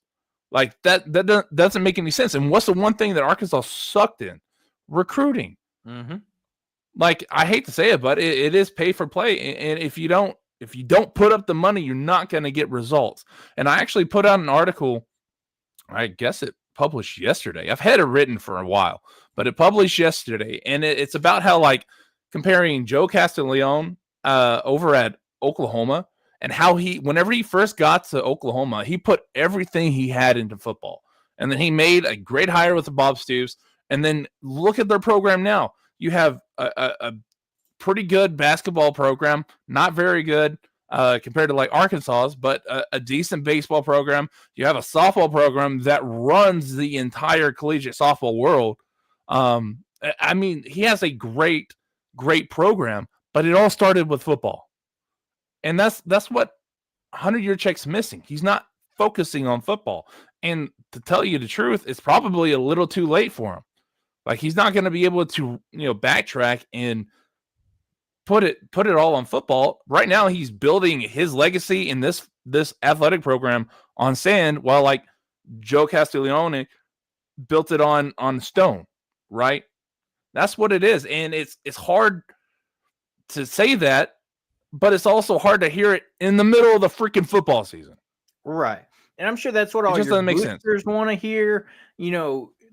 Like, that doesn't make any sense. And what's the one thing that Arkansas sucked in? Recruiting. Mm-hmm. Like, I hate to say it, but it is pay for play. And if you don't put up the money, you're not going to get results. And I actually put out an article, I guess it published yesterday. I've had it written for a while, but it published yesterday. And it's about how, like, comparing Joe Castiglione over at Oklahoma, and how whenever he first got to Oklahoma, he put everything he had into football. And then he made a great hire with the Bob Stoops. And then look at their program now. You have a pretty good basketball program, not very good compared to like Arkansas's, but a decent baseball program. You have a softball program that runs the entire collegiate softball world. I mean, he has a great program, but it all started with football. And that's what 100-Year Check's missing. He's not focusing on football. And to tell you the truth, it's probably a little too late for him. Like, he's not going to be able to, backtrack and put it all on football. Right now, he's building his legacy in this athletic program on sand, while like Joe Castiglione built it on stone, right? That's what it is. And it's hard to say that, but it's also hard to hear it in the middle of the freaking football season. Right. And I'm sure that's what all your boosters want to hear.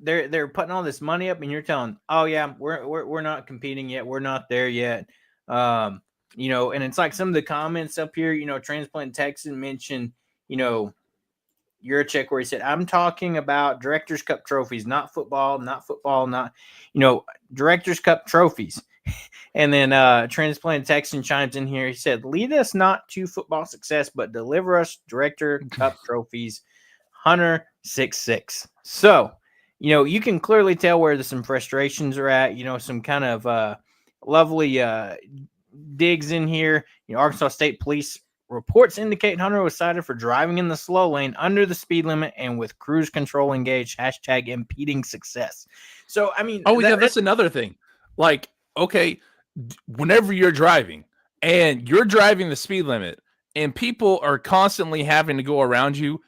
They're putting all this money up, and you're telling, oh yeah, we're not competing yet, we're not there yet. And it's like some of the comments up here, Transplant Texan mentioned, your check where he said, I'm talking about Directors Cup trophies, not football, Directors Cup trophies. And then Transplant Texan chimes in here. He said, lead us not to football success, but deliver us Director Cup trophies. Hunter 6'6". So, you can clearly tell where some frustrations are at, some kind of lovely digs in here. Arkansas State Police reports indicate Hunter was cited for driving in the slow lane under the speed limit and with cruise control engaged, #impeding success. So, I mean. That's another thing. Like, okay, whenever you're driving and you're driving the speed limit and people are constantly having to go around you,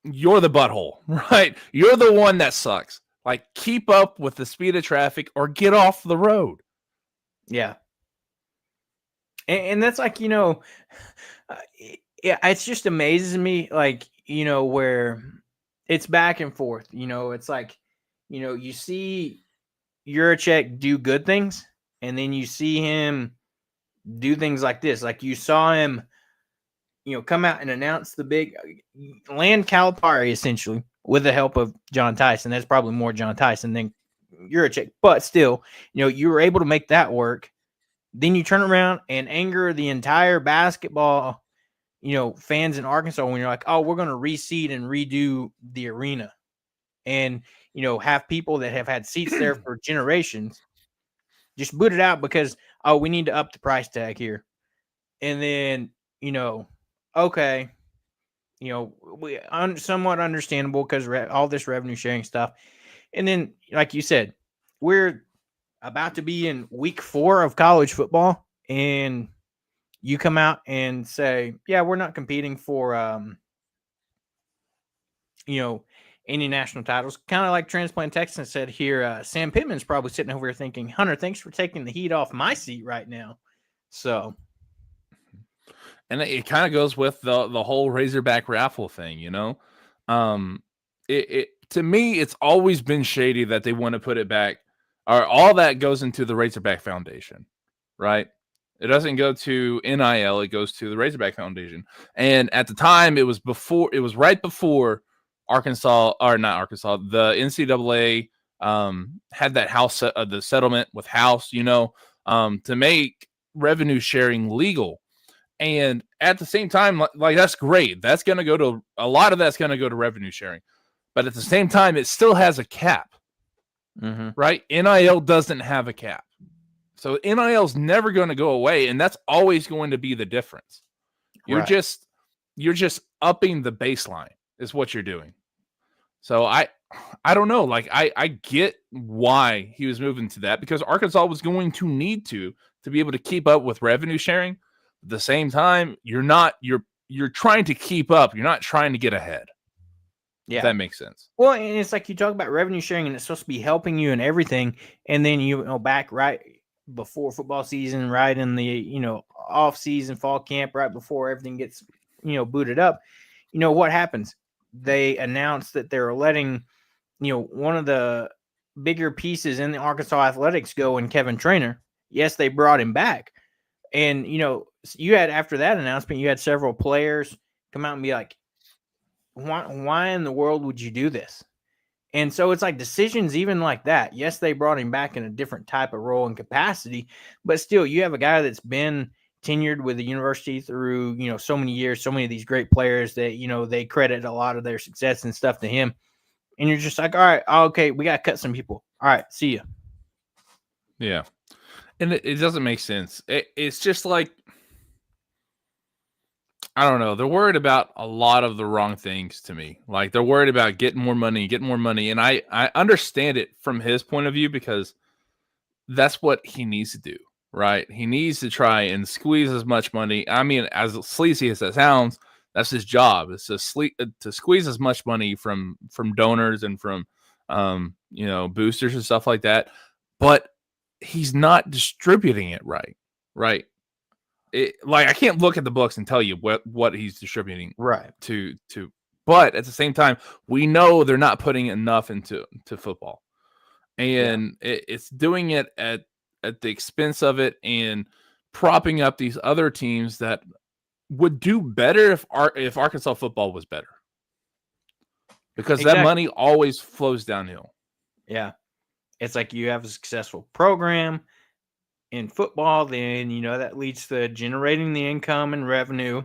you're the butthole, right? You're the one that sucks. Like, keep up with the speed of traffic or get off the road. Yeah. And that's like, it just amazes me, like, where it's back and forth. It's like, you see Juracek do good things, and then you see him do things like this. Like, you saw him, come out and announce the big land Calipari, essentially, with the help of John Tyson. That's probably more John Tyson than Juracek. But still, you were able to make that work. Then you turn around and anger the entire basketball fans in Arkansas when you're like, oh, we're going to reseed and redo the arena and, have people that have had seats there for generations just boot it out because, oh, we need to up the price tag here. And then, okay, somewhat understandable because all this revenue sharing stuff. And then, like you said, we're about to be in week 4 of college football, and you come out and say, yeah, we're not competing for, any national titles. Kind of like Transplant Texans said here, Sam Pittman's probably sitting over here thinking, Hunter, thanks for taking the heat off my seat right now. So. And it kind of goes with the whole Razorback raffle thing, to me, it's always been shady that they want to put it back, or all that goes into the Razorback Foundation, right? It doesn't go to NIL; it goes to the Razorback Foundation. And at the time, it was right before Arkansas, or not Arkansas, the NCAA had that the settlement with House, to make revenue sharing legal. And at the same time, like that's great. That's going to go to a lot of that's going to go to revenue sharing. But at the same time, it still has a cap, right? NIL doesn't have a cap. So NIL is never going to go away. And that's always going to be the difference. You're just upping the baseline is what you're doing. So I don't know. Like I get why he was moving to that, because Arkansas was going to need to be able to keep up with revenue sharing. At the same time, you're trying to keep up. You're not trying to get ahead. Yeah. If that makes sense. Well, and it's like you talk about revenue sharing and it's supposed to be helping you and everything. And then, back right before football season, right in the, off season, fall camp, right before everything gets, booted up, what happens? They announced that they're letting, one of the bigger pieces in the Arkansas athletics go in Kevin Trainor. Yes, they brought him back. And, you had, after that announcement, you had several players come out and be like, why in the world would you do this? And so it's like decisions even like that. Yes, they brought him back in a different type of role and capacity, but still you have a guy that's been tenured with the university through, so many years, so many of these great players that, they credit a lot of their success and stuff to him. And you're just like, all right, okay, we got to cut some people. All right, see you. Yeah. And it doesn't make sense. It's just like, I don't know. They're worried about a lot of the wrong things to me. Like they're worried about getting more money. And I understand it from his point of view, because that's what he needs to do, right? He needs to try and squeeze as much money. I mean, as sleazy as that sounds, that's his job. It's to squeeze as much money from donors and from, boosters and stuff like that. But he's not distributing it right. Like I can't look at the books and tell you what he's distributing to, but at the same time, we know they're not putting enough into football, and it's doing it at the expense of it and propping up these other teams that would do better if Arkansas football was better, because that money always flows downhill. Yeah. It's like you have a successful program in football, then, that leads to generating the income and revenue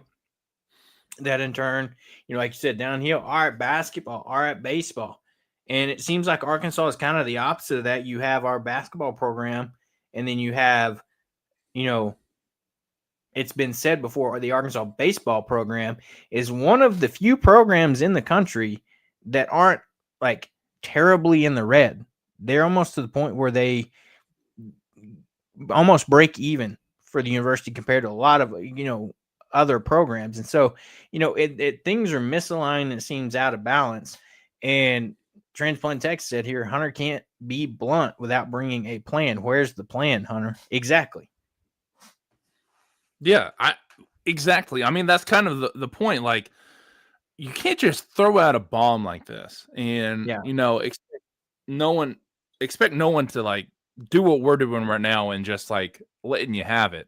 that in turn, like you said, downhill, all right, basketball, all right, baseball. And it seems like Arkansas is kind of the opposite of that. You have our basketball program, and then you have, it's been said before, the Arkansas baseball program is one of the few programs in the country that aren't like terribly in the red. They're almost to the point where they almost break even for the university compared to a lot of, other programs. And so, things are misaligned and it seems out of balance. And Transplant Tech said here, Hunter can't be blunt without bringing a plan. Where's the plan, Hunter? Exactly. Yeah, exactly. I mean, that's kind of the point. Like, you can't just throw out a bomb like this and, expect no one to like do what we're doing right now and just like letting you have it.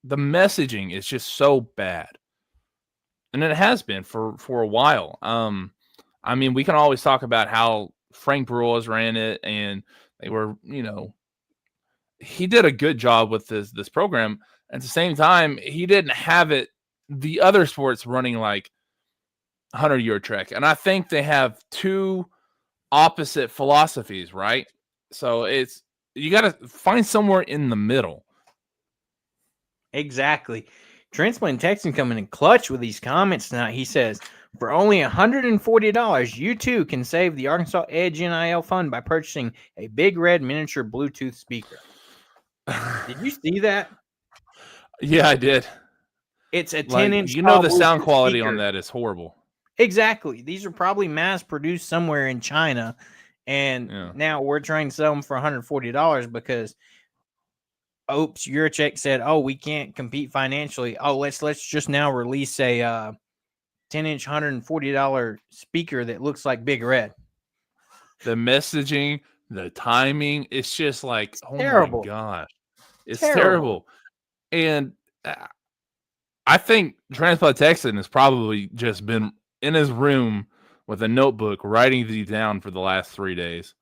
The messaging is just so bad, and it has been for a while. I mean, we can always talk about how Frank Brawl ran it, and they were, he did a good job with this program. At the same time, he didn't have it. The other sports running like 100-yard track, and I think they have two opposite philosophies, right? So you got to find somewhere in the middle. Exactly. Transplant Texan coming in clutch with these comments tonight. He says, for only $140, you too can save the Arkansas Edge NIL fund by purchasing a big red miniature Bluetooth speaker. Did you see that? Yeah, I did. It's a 10-inch. You know, the sound quality speaker. on that is horrible. Exactly. These are probably mass produced somewhere in China. And now we're trying to sell them for $140 because Yurchek said, "Oh, we can't compete financially. Oh, let's just now release a 10-inch $140 speaker that looks like Big Red." The messaging, the timing, it's just like, oh terrible. My gosh, it's terrible. And I think Transplant Texan has probably just been in his room with a notebook writing these down for the last 3 days.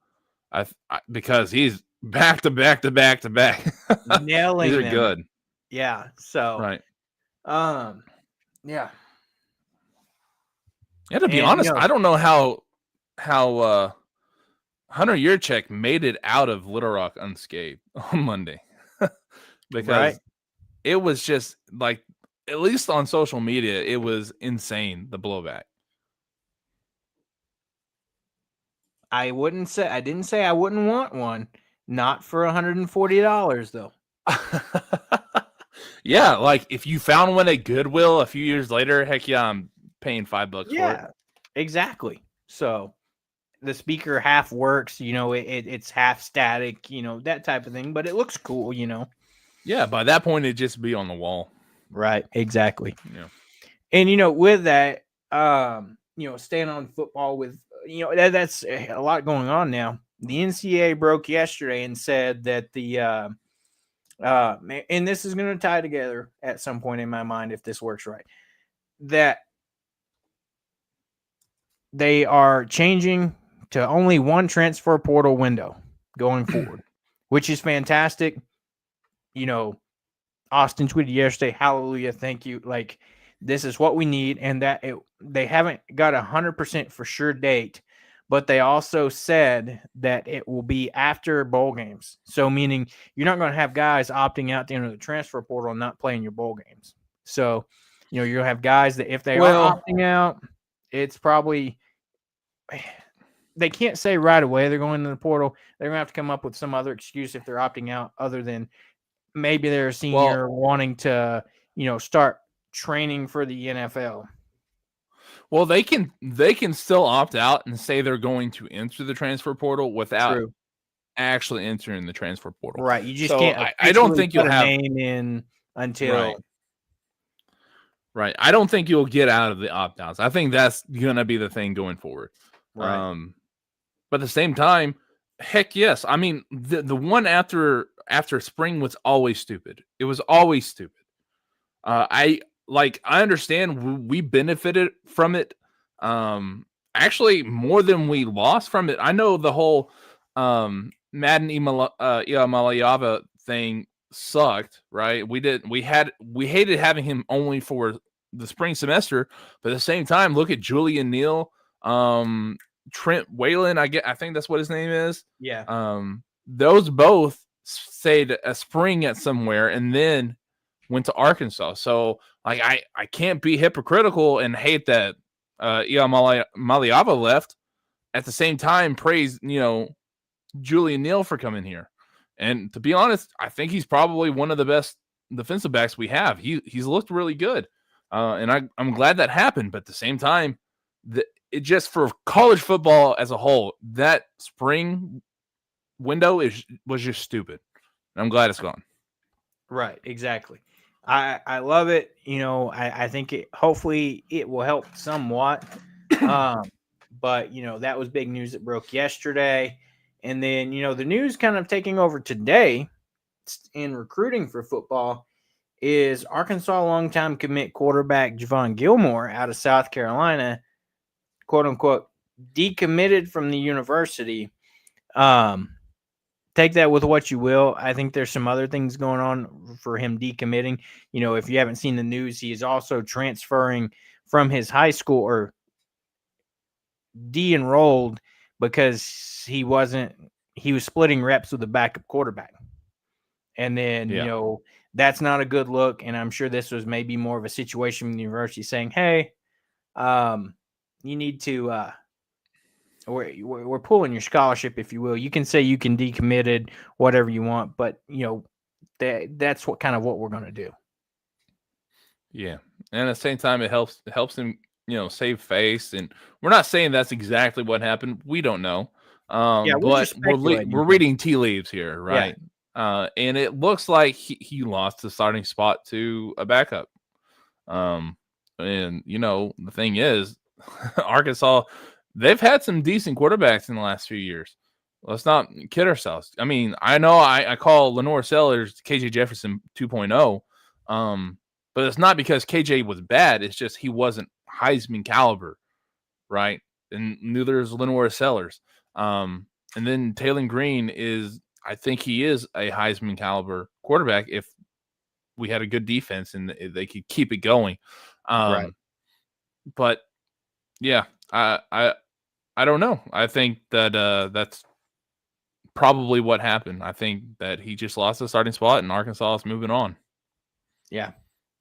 Because he's back to back to back to back. Nailing These are them. good. Yeah. So right. Yeah. Yeah, to be honest, I don't know how Hunter Yurchek made it out of Little Rock unscathed on Monday. Because it was just like, at least on social media, it was insane, the blowback. I didn't say I wouldn't want one. Not for $140 though. Yeah, like if you found one at Goodwill a few years later, heck yeah, I'm paying $5 for it. Yeah, exactly. So the speaker half works, it's half static, that type of thing, but it looks cool, Yeah, by that point it'd just be on the wall. Right, exactly. Yeah. And with that, staying on football with that's a lot going on now. The NCAA broke yesterday and said that and this is going to tie together at some point in my mind if this works right, that they are changing to only one transfer portal window going forward, which is fantastic. Austin tweeted yesterday, hallelujah, thank you. Like, this is what we need. And that they haven't got 100% for sure date, but they also said that it will be after bowl games. So meaning you're not going to have guys opting out the end of the transfer portal and not playing your bowl games. So, you're going to have guys that if they are opting out, it's probably they can't say right away they're going to the portal. They're going to have to come up with some other excuse if they're opting out other than maybe they're a senior wanting to, start training for the NFL. Well, they can still opt out and say they're going to enter the transfer portal without actually entering the transfer portal. Right. You just can't. I don't think you'll have name in until. Right. I don't think you'll get out of the opt outs. I think that's gonna be the thing going forward. Right. But at the same time, heck yes. I mean, the one after spring was always stupid. It was always stupid. I understand we benefited from it. Actually more than we lost from it. I know the whole Madden Iamaleava thing sucked, right? We hated having him only for the spring semester, but at the same time, look at Julian Neal, Trent Whalen, I think that's what his name is. Yeah. Those both stayed a spring at somewhere and then went to Arkansas. So like I can't be hypocritical and hate that Iamaleava left. At the same time, praise Julian Neal for coming here. And to be honest, I think he's probably one of the best defensive backs we have. He's looked really good. And I'm glad that happened. But at the same time, it just for college football as a whole, that spring window was just stupid. And I'm glad it's gone. Right, exactly. I love it. I think hopefully it will help somewhat. But that was big news that broke yesterday. And then, the news kind of taking over today in recruiting for football is Arkansas longtime commit quarterback Javon Gilmore out of South Carolina, quote unquote, decommitted from the university. To take that with what you will. I think there's some other things going on for him decommitting. If you haven't seen the news, he is also transferring from his high school or de-enrolled because he was splitting reps with a backup quarterback. And then, that's not a good look. And I'm sure this was maybe more of a situation with the university saying, hey, you need to, we're pulling your scholarship, if you will. You can say you can decommitted, whatever you want, but that's what we're going to do. Yeah. And at the same time, it helps him, save face. And we're not saying that's exactly what happened. We don't know. But we're reading tea leaves here, right? Yeah. And it looks like he lost the starting spot to a backup. And the thing is, Arkansas, they've had some decent quarterbacks in the last few years. Let's not kid ourselves. I mean, I know I call Lenore Sellers KJ Jefferson 2.0, but it's not because KJ was bad. It's just he wasn't Heisman caliber, right? And neither is Lenore Sellers. And then Taylor Green I think he is a Heisman caliber quarterback if we had a good defense and they could keep it going. Right. But yeah, I don't know. I think that that's probably what happened. I think that he just lost the starting spot and Arkansas is moving on. Yeah.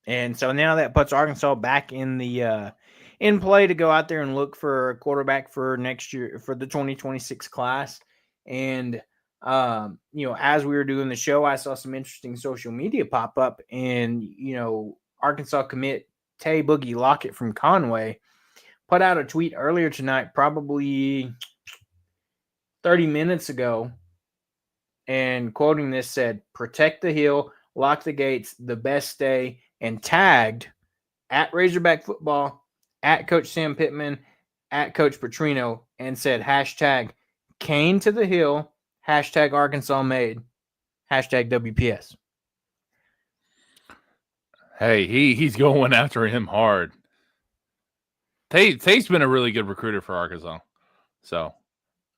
And so now that puts Arkansas back in the in play to go out there and look for a quarterback for next year for the 2026 class. And as we were doing the show, I saw some interesting social media pop up, and Arkansas commit Tay Boogie Lockett from Conway put out a tweet earlier tonight, probably 30 minutes ago, and quoting this said, "Protect the hill, lock the gates, the best day," and tagged at Razorback Football, at Coach Sam Pittman, at Coach Petrino, and said hashtag Cane to the Hill, hashtag Arkansas made, hashtag WPS. Hey, he's going after him hard. Tate's been a really good recruiter for Arkansas. So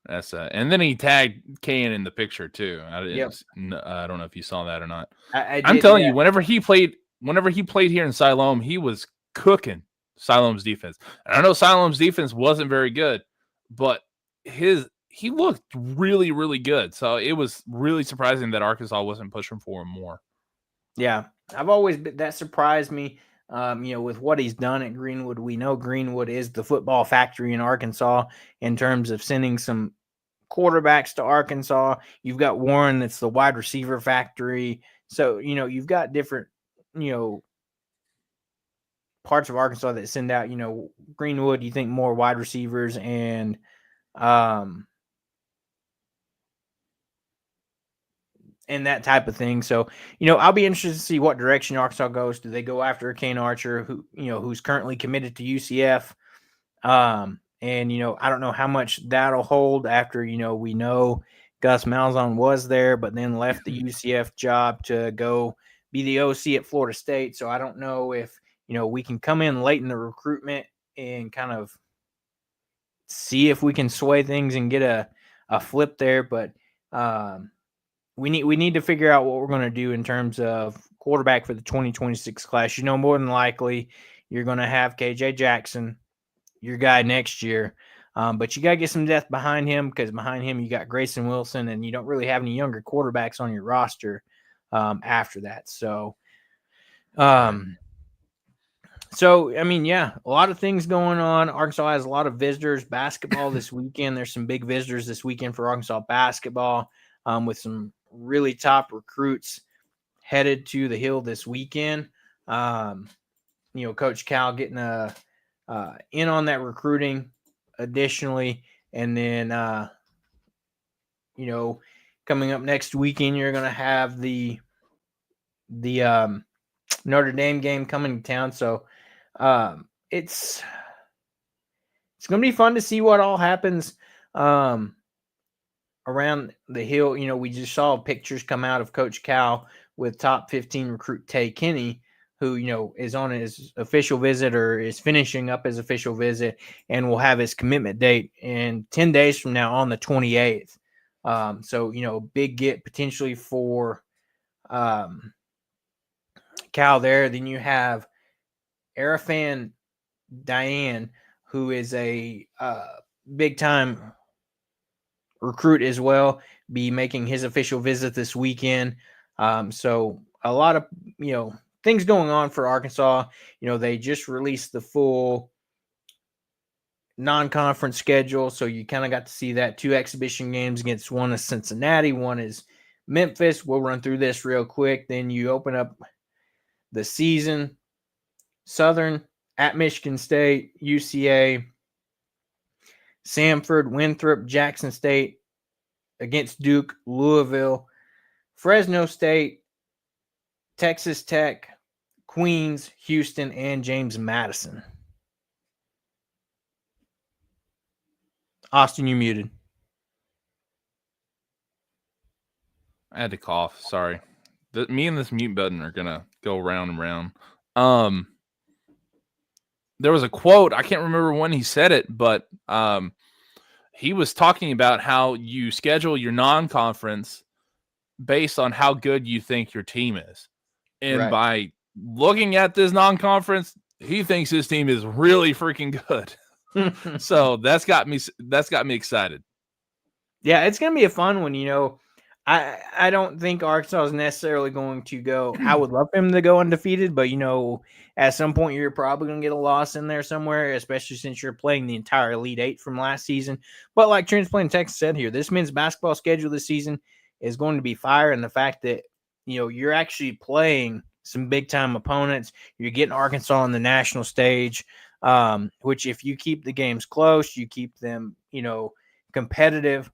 that's and then he tagged Kane in the picture too. I don't know if you saw that or not. I'm telling you, whenever he played here in Siloam, he was cooking Siloam's defense. And I know Siloam's defense wasn't very good, but he looked really, really good. So it was really surprising that Arkansas wasn't pushing for him more. Yeah, I've always been, that surprised me. With what he's done at Greenwood, we know Greenwood is the football factory in Arkansas in terms of sending some quarterbacks to Arkansas. You've got Warren, that's the wide receiver factory. So, you've got different, parts of Arkansas that send out, Greenwood, you think more wide receivers and that type of thing. So, I'll be interested to see what direction Arkansas goes. Do they go after Kane Archer, who's currently committed to UCF? And, I don't know how much that'll hold after, we know Gus Malzahn was there, but then left the UCF job to go be the OC at Florida State. So I don't know if, we can come in late in the recruitment and kind of see if we can sway things and get a flip there. But, we need to figure out what we're going to do in terms of quarterback for the 2026 class. More than likely you're going to have KJ Jackson, your guy next year. But you got to get some depth behind him, because behind him you got Grayson Wilson, and you don't really have any younger quarterbacks on your roster after that. So, a lot of things going on. Arkansas has a lot of visitors. Basketball this weekend. There's some big visitors this weekend for Arkansas basketball with some really top recruits headed to the Hill this weekend. Coach Cal getting in on that recruiting additionally. And then, coming up next weekend, you're going to have the Notre Dame game coming to town. So it's going to be fun to see what all happens around the Hill. We just saw pictures come out of Coach Cal with top 15 recruit Tay Kinney, who, is on his official visit or is finishing up his official visit and will have his commitment date in 10 days from now on the 28th. So, big get potentially for Cal there. Then you have Arafan Diane, who is a big time recruit as well, be making his official visit this weekend. So a lot of, things going on for Arkansas. They just released the full non-conference schedule. So you kind of got to see that. 2 exhibition games against, one is Cincinnati, one is Memphis. We'll run through this real quick. Then you open up the season. Southern at Michigan State, UCA, Samford, Winthrop, Jackson State against Duke, Louisville, Fresno State, Texas Tech, Queens, Houston, and James Madison. Austin, you muted. I had to cough. Sorry. Me and this mute button are going to go round and round. There was a quote. I can't remember when he said it, but he was talking about how you schedule your non-conference based on how good you think your team is. And by looking at this non-conference, he thinks his team is really freaking good. So that's got me excited. Yeah, it's going to be a fun one. I don't think Arkansas is necessarily going to go. I would love him to go undefeated, but at some point you're probably going to get a loss in there somewhere, especially since you're playing the entire Elite Eight from last season. But like Transplant Texas said here, this men's basketball schedule this season is going to be fire, and the fact that you're actually playing some big time opponents, you're getting Arkansas on the national stage, which if you keep the games close, you keep them competitive,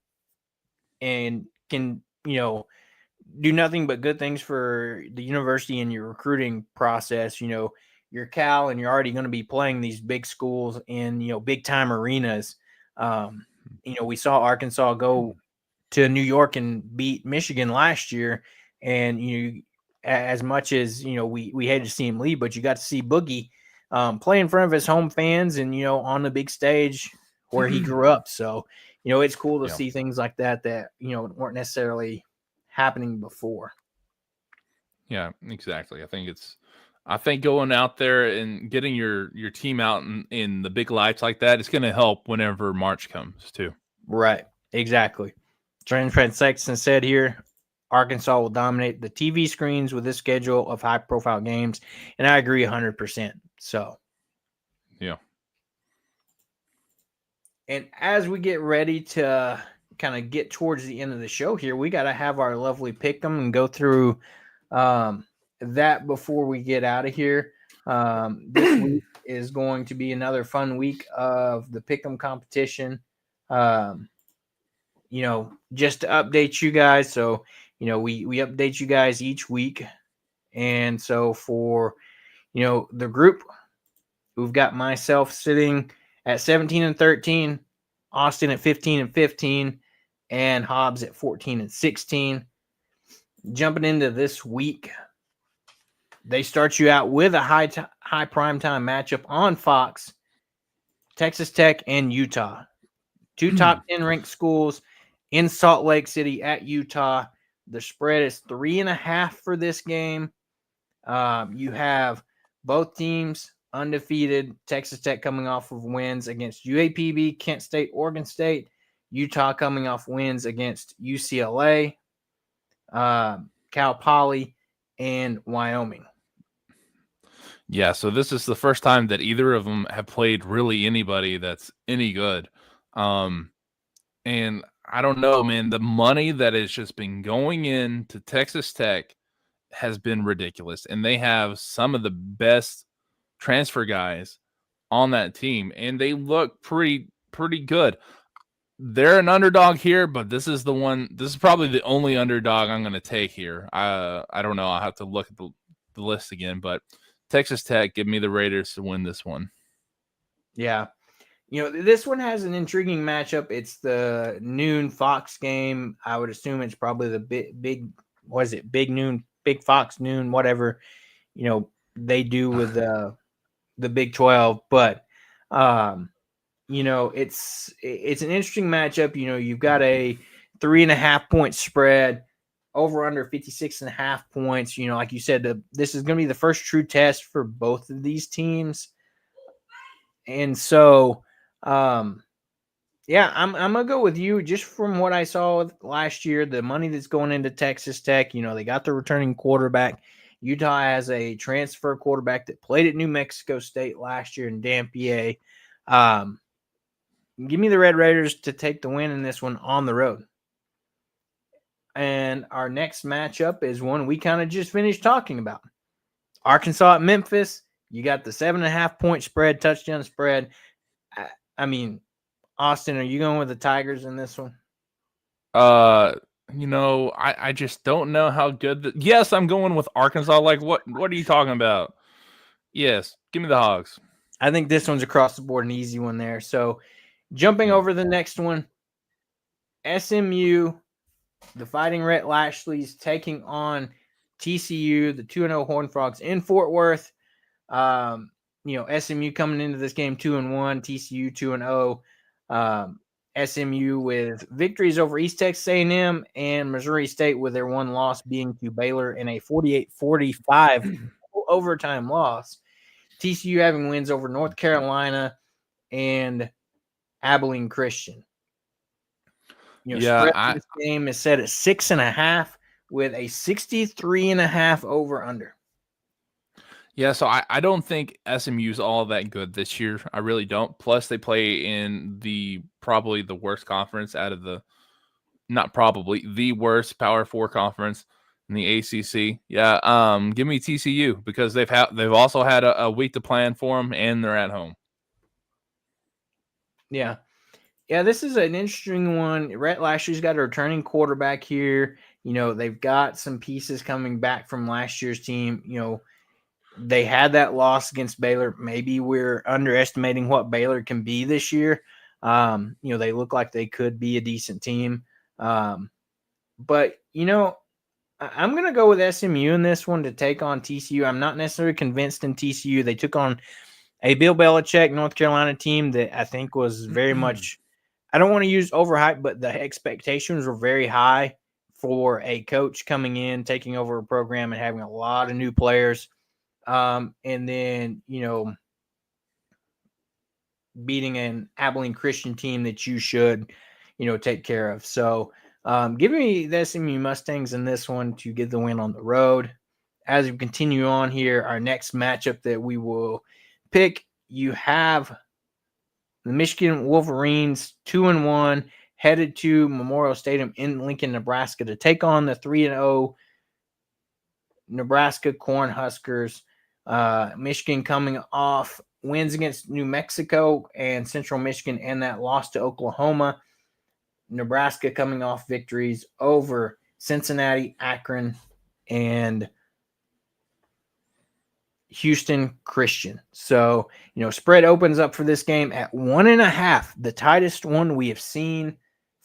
and can do nothing but good things for the university and your recruiting process. You're Cal, and you're already going to be playing these big schools in big time arenas. We saw Arkansas go to New York and beat Michigan last year, and as much as we hated to see him leave, but you got to see Boogie play in front of his home fans and on the big stage where he grew up. So it's cool to see things like that weren't necessarily happening before. Yeah, exactly. I think going out there and getting your team out in the big lights like that, it's going to help whenever March comes too. Right. Exactly. Trent Sexton said here, Arkansas will dominate the TV screens with this schedule of high-profile games, and I agree 100%. So, yeah. And as we get ready to kind of get towards the end of the show here, we got to have our lovely pick'em and go through that before we get out of here. This week is going to be another fun week of the pick'em competition. Just to update you guys. So, we update you guys each week. And so for, the group, we've got myself sitting at 17-13, Austin at 15-15, and Hobbs at 14-16. Jumping into this week, they start you out with a high primetime matchup on Fox, Texas Tech and Utah. 2 top 10 ranked schools in Salt Lake City at Utah. The spread is 3.5 for this game. You have both teams undefeated. Texas Tech coming off of wins against UAPB, Kent State, Oregon State. Utah coming off wins against UCLA, Cal Poly, and Wyoming. Yeah, so this is the first time that either of them have played really anybody that's any good. And I don't know, man, the money that has just been going into Texas Tech has been ridiculous. And they have some of the best transfer guys on that team, and they look pretty good. They're an underdog here, but this is probably the only underdog I'm going to take here. I don't know. I'll have to look at the list again, but Texas Tech, give me the Raiders to win this one. Yeah. This one has an intriguing matchup. It's the noon Fox game. I would assume it's probably the big Fox noon, whatever, they do with the Big 12. But, it's an interesting matchup. You've got a 3.5 point spread, over under 56.5 points. Like you said, this is going to be the first true test for both of these teams. And so, yeah, I'm going to go with you just from what I saw last year, the money that's going into Texas Tech. They got the returning quarterback. Utah has a transfer quarterback that played at New Mexico State last year in Dampier. Give me the Red Raiders to take the win in this one on the road. And our next matchup is one we kind of just finished talking about. Arkansas at Memphis. You got the 7.5 point spread, touchdown spread. I mean, Austin, are you going with the Tigers in this one? I just don't know how good. Yes, I'm going with Arkansas. Like, what are you talking about? Yes, give me the Hogs. I think this one's across the board an easy one there. So, jumping over the next one, SMU, the Fighting Rhett Lashleys taking on TCU, the 2-0 Horned Frogs in Fort Worth. SMU coming into this game 2-1, TCU 2-0. SMU with victories over East Texas A&M and Missouri State with their one loss being to Baylor in a 48-45 overtime loss. TCU having wins over North Carolina and Abilene Christian. This game is set at 6.5 with a 63.5 over under. Yeah, so I don't think SMU's all that good this year. I really don't. Plus, they play in probably the worst conference out of the worst Power 4 conference in the ACC. Yeah, give me TCU because they've also had a week to plan for them, and they're at home. Yeah. Yeah, this is an interesting one. Rhett Lashleys got a returning quarterback here. They've got some pieces coming back from last year's team. They had that loss against Baylor. Maybe we're underestimating what Baylor can be this year. They look like they could be a decent team. But, I'm going to go with SMU in this one to take on TCU. I'm not necessarily convinced in TCU. They took on a Bill Belichick North Carolina team that I think was very much, I don't want to use overhyped, but the expectations were very high for a coach coming in, taking over a program and having a lot of new players. And then, beating an Abilene Christian team that you should, take care of. So, give me the SMU Mustangs in this one to get the win on the road. As we continue on here, our next matchup that we will pick, you have the Michigan Wolverines 2-1 headed to Memorial Stadium in Lincoln, Nebraska to take on the 3-0 Nebraska Cornhuskers. Michigan coming off wins against New Mexico and Central Michigan and that loss to Oklahoma. Nebraska coming off victories over Cincinnati, Akron, and Houston Christian. So, spread opens up for this game at 1.5, the tightest one we have seen.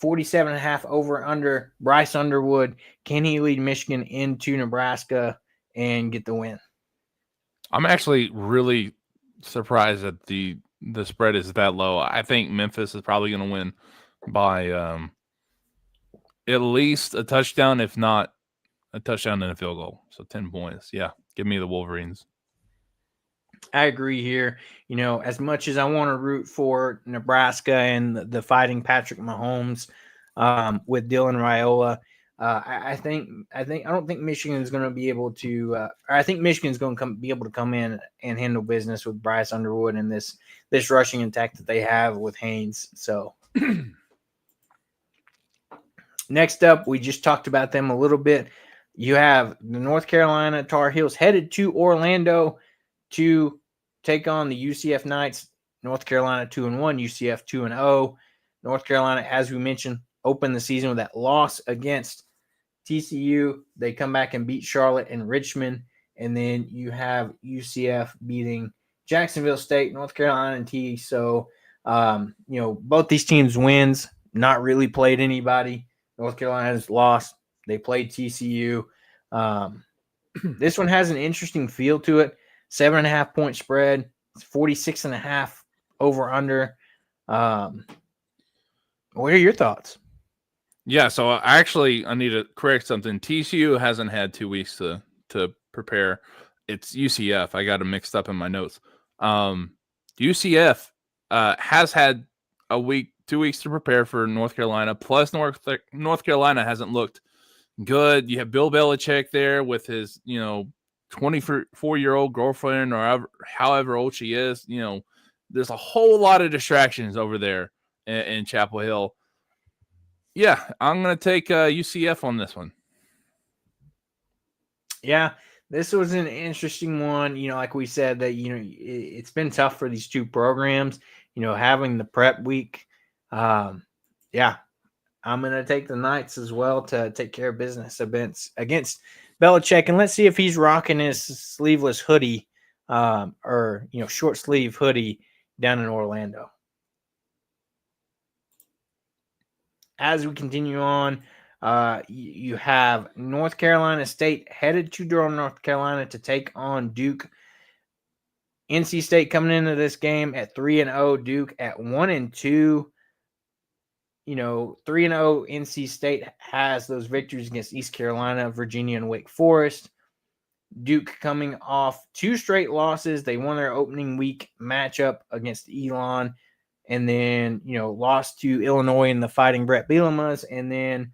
47.5 over under. Bryce Underwood, can he lead Michigan into Nebraska and get the win? I'm actually really surprised that the spread is that low. I think Memphis is probably going to win by at least a touchdown, if not a touchdown and a field goal. So 10 points. Yeah, give me the Wolverines. I agree here. As much as I want to root for Nebraska and the fighting Patrick Mahomes with Dylan Raiola, I don't think Michigan is going to be able to. I think Michigan's going to be able to come in and handle business with Bryce Underwood and this rushing attack that they have with Haynes. So next up, we just talked about them a little bit. You have the North Carolina Tar Heels headed to Orlando to take on the UCF Knights. North Carolina 2-1, UCF 2-0. North Carolina, as we mentioned, opened the season with that loss against TCU. They come back and beat Charlotte and Richmond. And then you have UCF beating Jacksonville State, North Carolina, and T. So, both these teams wins, not really played anybody. North Carolina's lost. They played TCU. This one has an interesting feel to it. 7.5 point spread. It's 46.5 over under. What are your thoughts? Yeah, so I need to correct something. TCU hasn't had 2 weeks to prepare. It's UCF. I got it mixed up in my notes. UCF has had a week, 2 weeks to prepare for North Carolina. Plus, North Carolina hasn't looked good. You have Bill Belichick there with his 24-year-old girlfriend or however old she is. There's a whole lot of distractions over there in Chapel Hill. Yeah, I'm going to take UCF on this one. Yeah, this was an interesting one. Like we said, that it's been tough for these two programs. Having the prep week. Yeah, I'm going to take the Knights as well to take care of business against Belichick, and let's see if he's rocking his sleeveless hoodie, or short sleeve hoodie down in Orlando. As we continue on, you have North Carolina State headed to Durham, North Carolina to take on Duke. NC State coming into this game at 3-0, Duke at 1-2. 3-0 NC State has those victories against East Carolina, Virginia, and Wake Forest. Duke coming off 2 straight losses. They won their opening week matchup against Elon, and then, lost to Illinois in the Fighting Brett Bielemas, and then,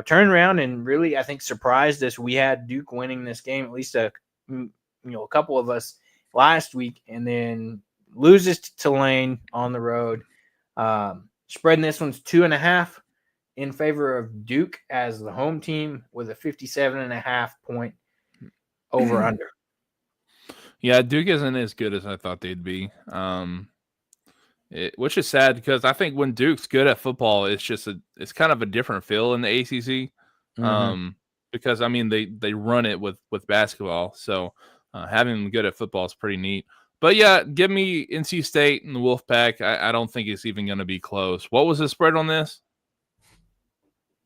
turned around and really, I think, surprised us. We had Duke winning this game, at least a couple of us last week, and then loses to Tulane on the road. Spreading this one's 2.5 in favor of Duke as the home team with a 57.5 point over under. Yeah, Duke isn't as good as I thought they'd be. Which is sad because I think when Duke's good at football, it's kind of a different feel in the ACC. Because I mean they run it with basketball, so having them good at football is pretty neat. But yeah, give me NC State and the Wolfpack. I don't think it's even going to be close. What was the spread on this?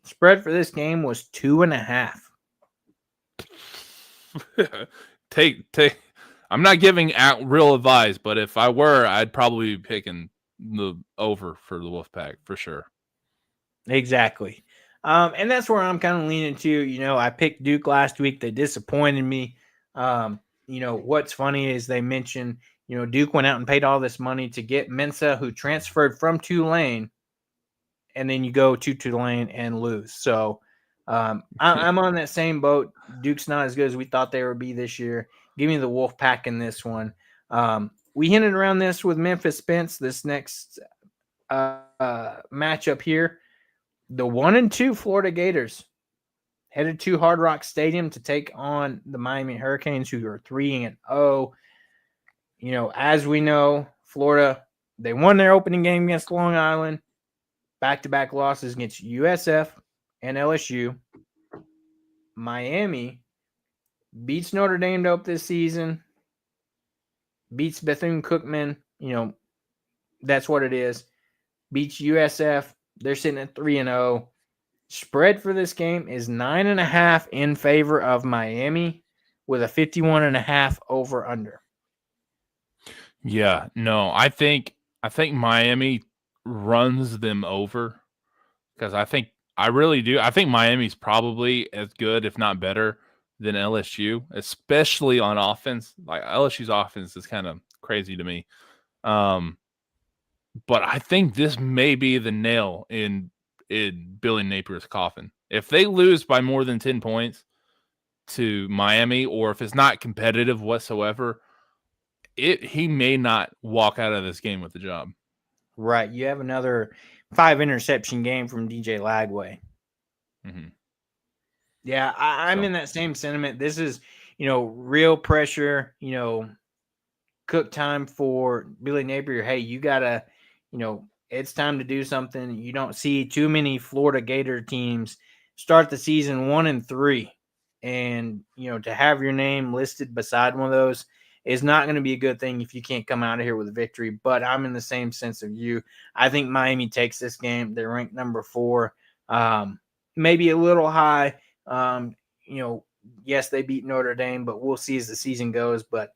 Spread for this game was 2.5. Take. I'm not giving out real advice, but if I were, I'd probably be picking the over for the Wolfpack for sure. Exactly. And that's where I'm kind of leaning to. I picked Duke last week. They disappointed me. What's funny is they mentioned, Duke went out and paid all this money to get Mensah, who transferred from Tulane, and then you go to Tulane and lose. So I'm on that same boat. Duke's not as good as we thought they would be this year. Give me the Wolfpack in this one. We hinted around this with Memphis Spence, this next matchup here. The 1-2 Florida Gators headed to Hard Rock Stadium to take on the Miami Hurricanes, who are 3-0. As we know, Florida, they won their opening game against Long Island. Back-to-back losses against USF and LSU. Miami beats Notre Dame to open this season. Beats Bethune-Cookman. That's what it is. Beats USF. They're sitting at 3-0. Spread for this game is 9.5 in favor of Miami with a 51.5 over under. Yeah, no, I think Miami runs them over because I really do. I think Miami's probably as good, if not better, than LSU, especially on offense. Like LSU's offense is kind of crazy to me. But I think this may be the nail in Billy Napier's coffin. If they lose by more than 10 points to Miami, or if it's not competitive whatsoever, he may not walk out of this game with the job. Right. You have another 5 interception game from DJ Lagway. Mm-hmm. Yeah, I'm in that same sentiment. This is, real pressure, cook time for Billy Napier. Hey, you got to, it's time to do something. You don't see too many Florida Gator teams start the season 1-3. And, to have your name listed beside one of those is not going to be a good thing if you can't come out of here with a victory. But I'm in the same sense of you. I think Miami takes this game. They're ranked number 4. Maybe a little high. Yes, they beat Notre Dame, but we'll see as the season goes. But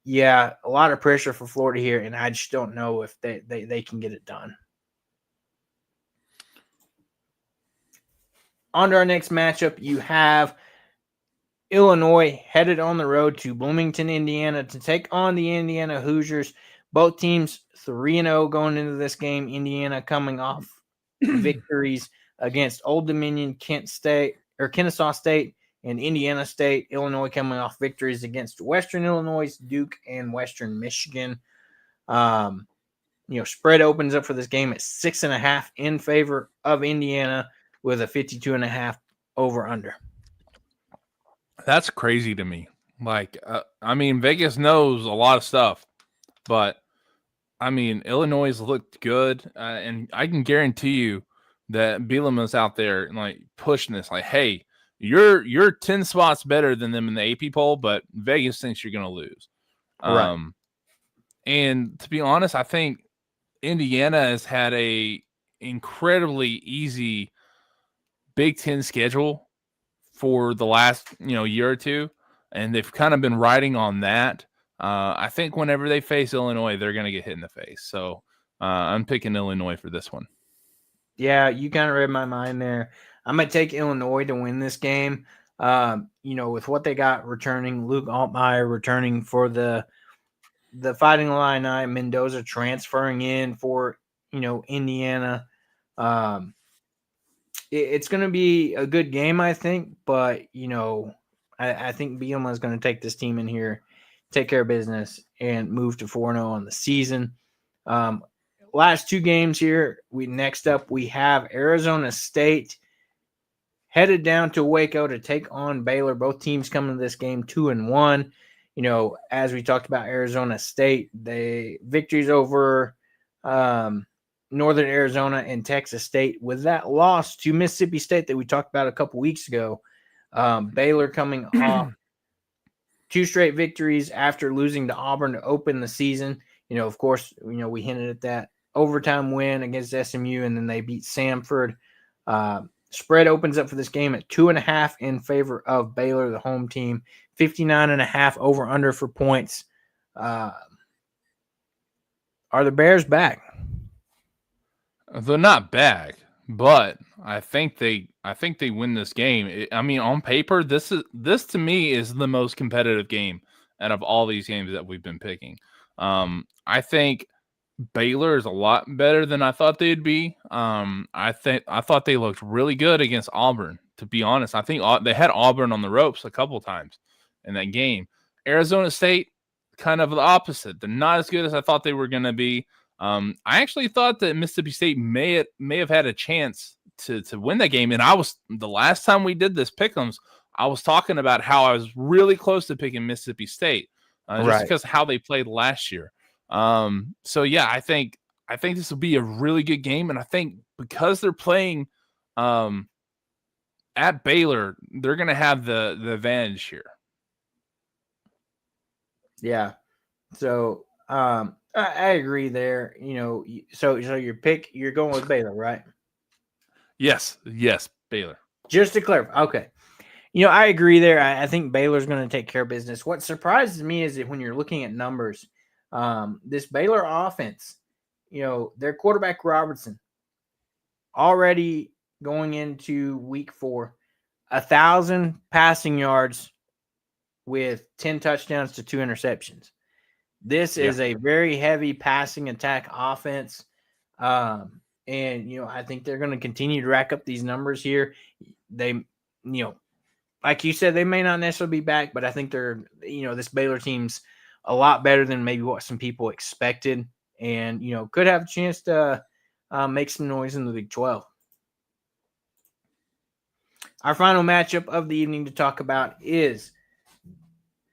yeah, a lot of pressure for Florida here, and I just don't know if they can get it done. On to our next matchup, you have Illinois headed on the road to Bloomington, Indiana to take on the Indiana Hoosiers. Both teams 3-0 going into this game. Indiana coming off victories against Old Dominion, Kennesaw State, and Indiana State. Illinois coming off victories against Western Illinois, Duke, and Western Michigan. Spread opens up for this game at 6.5 in favor of Indiana with a 52.5 over under. That's crazy to me. Vegas knows a lot of stuff, but Illinois looked good, and I can guarantee you that Beale is out there pushing this. Hey, you're 10 spots better than them in the AP poll, but Vegas thinks you're going to lose. Right. And to be honest, I think Indiana has had a incredibly easy Big Ten schedule for the last year or two, and they've kind of been riding on that. I think whenever they face Illinois, they're going to get hit in the face. So I'm picking Illinois for this one. Yeah, you kind of read my mind there. I'm going to take Illinois to win this game. With what they got returning, Luke Altmaier returning for the Fighting Illini, Mendoza transferring in for, Indiana. It's going to be a good game, I think, but, I think Bielema is going to take this team in here, take care of business, and move to 4-0 on the season. Last two games here. Next up, we have Arizona State headed down to Waco to take on Baylor. Both teams coming to this game 2-1. As we talked about Arizona State, they victories over Northern Arizona and Texas State. With that loss to Mississippi State that we talked about a couple weeks ago, Baylor coming off 2 straight victories after losing to Auburn to open the season. Of course, we hinted at that overtime win against SMU, and then they beat Samford. Spread opens up for this game at 2.5 in favor of Baylor, the home team. 59.5 over under for points. Are the Bears back? They're not back, but I think they win this game. On paper, this to me is the most competitive game out of all these games that we've been picking. I think Baylor is a lot better than I thought they'd be. I thought they looked really good against Auburn. To be honest, I think they had Auburn on the ropes a couple times in that game. Arizona State, kind of the opposite. They're not as good as I thought they were going to be. I actually thought that Mississippi State may have had a chance to win that game. And the last time we did this pick'ems, I was talking about how I was really close to picking Mississippi State just because of how they played last year. So yeah, I think this will be a really good game, and I think because they're playing at Baylor, they're going to have the advantage here. Yeah. So I agree there. So your pick, you're going with Baylor, right? Yes, Baylor. Just to clarify, okay. I agree there. I think Baylor's going to take care of business. What surprises me is that when you're looking at numbers, this Baylor offense, their quarterback Robertson, already going into week 4, 1,000 passing yards with 10 touchdowns to 2 interceptions. This is a very heavy passing attack offense. And, I think they're going to continue to rack up these numbers here. They, like you said, they may not necessarily be back, but I think they're, this Baylor team's a lot better than maybe what some people expected, and could have a chance to make some noise in the Big 12. Our final matchup of the evening to talk about is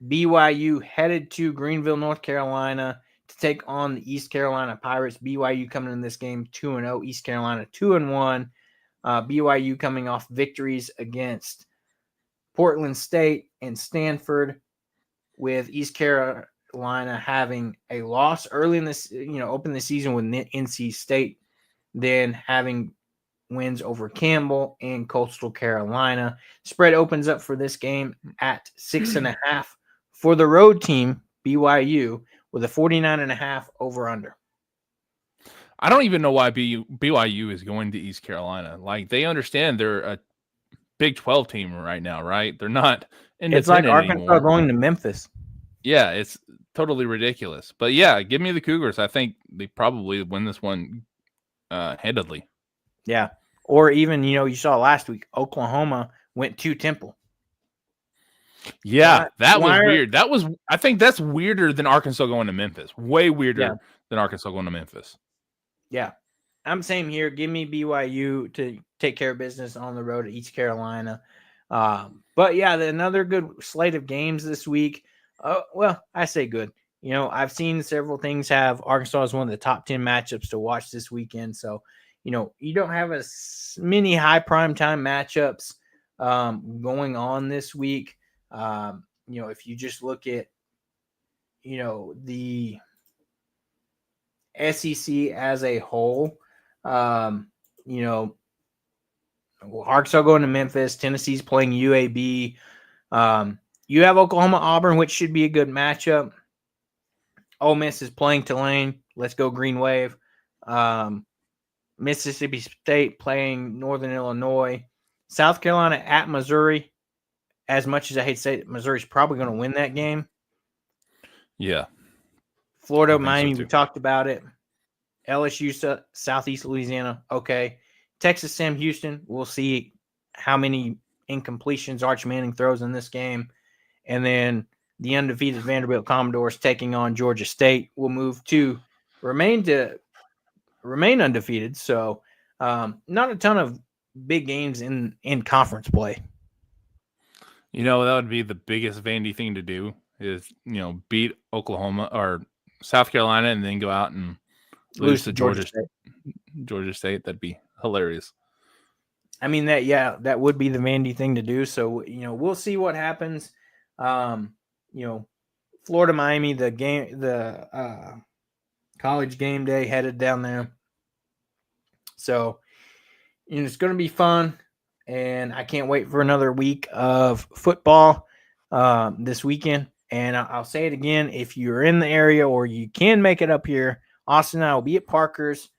BYU headed to Greenville, North Carolina to take on the East Carolina Pirates. BYU coming in this game 2-0, East Carolina 2-1. BYU coming off victories against Portland State and Stanford, with East Carolina having a loss early in this, open the season with NC State, then having wins over Campbell and Coastal Carolina. Spread opens up for this game at 6.5 for the road team, BYU, with a 49.5 over under. I don't even know why BYU is going to East Carolina. They understand they're Big 12 team right now, right? They're not It's like independent Arkansas anymore. going to Memphis. Yeah, it's totally ridiculous. But yeah, give me the Cougars. I think they probably win this one handedly. Yeah. Or even, you saw last week, Oklahoma went to Temple. Yeah, that was why are- weird. I think that's weirder than Arkansas going to Memphis. Way weirder than Arkansas going to Memphis. Yeah. I'm same here. Give me BYU to take care of business on the road at East Carolina. But yeah, another good slate of games this week. Well, I say good. I've seen several things have Arkansas as one of the top 10 matchups to watch this weekend. So, you don't have as many high primetime matchups going on this week. If you just look at, the SEC as a whole, Arkansas going to Memphis, Tennessee's playing UAB. You have Oklahoma, Auburn, which should be a good matchup. Ole Miss is playing Tulane. Let's go Green Wave. Mississippi State playing Northern Illinois. South Carolina at Missouri. As much as I hate to say it, Missouri's probably going to win that game. Yeah. Florida, Miami, we talked about it. LSU, Southeast Louisiana, okay. Texas, Sam Houston, we'll see how many incompletions Arch Manning throws in this game. And then the undefeated Vanderbilt Commodores taking on Georgia State will move to remain undefeated. So not a ton of big games in conference play. That would be the biggest Vandy thing to do is, beat Oklahoma or South Carolina and then go out and lose to Georgia State. That'd be hilarious. I mean, that would be the Vandy thing to do. So, we'll see what happens. Florida, Miami, the college game day headed down there. So, it's going to be fun. And I can't wait for another week of football this weekend. And I'll say it again. If you're in the area or you can make it up here, Austin and I will be at Parker's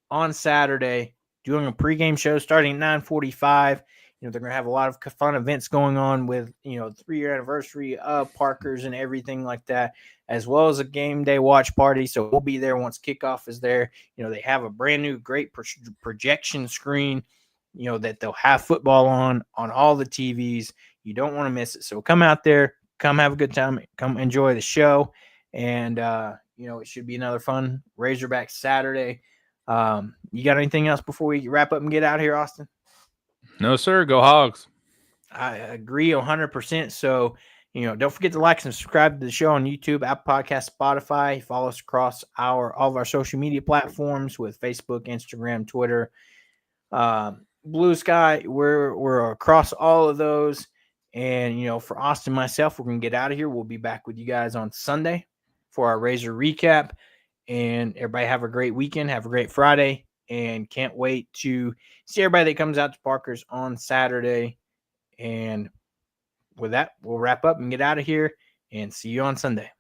on Saturday doing a pregame show starting at 9:45. They're going to have a lot of fun events going on with, 3-year anniversary of Parker's and everything like that, as well as a game day watch party. So we'll be there once kickoff is there. They have a brand new great projection screen, that they'll have football on all the TVs. You don't want to miss it. So come out there, come have a good time, come enjoy the show. And, it should be another fun Razorback Saturday. You got anything else before we wrap up and get out of here, Austin? No, sir. Go Hogs. I agree 100%. So, don't forget to like and subscribe to the show on YouTube, Apple Podcasts, Spotify. Follow us across all of our social media platforms with Facebook, Instagram, Twitter, Blue Sky. We're across all of those. And, for Austin and myself, we're going to get out of here. We'll be back with you guys on Sunday for our Razor recap. And everybody have a great weekend. Have a great Friday. And can't wait to see everybody that comes out to Parker's on Saturday. And with that, we'll wrap up and get out of here and see you on Sunday.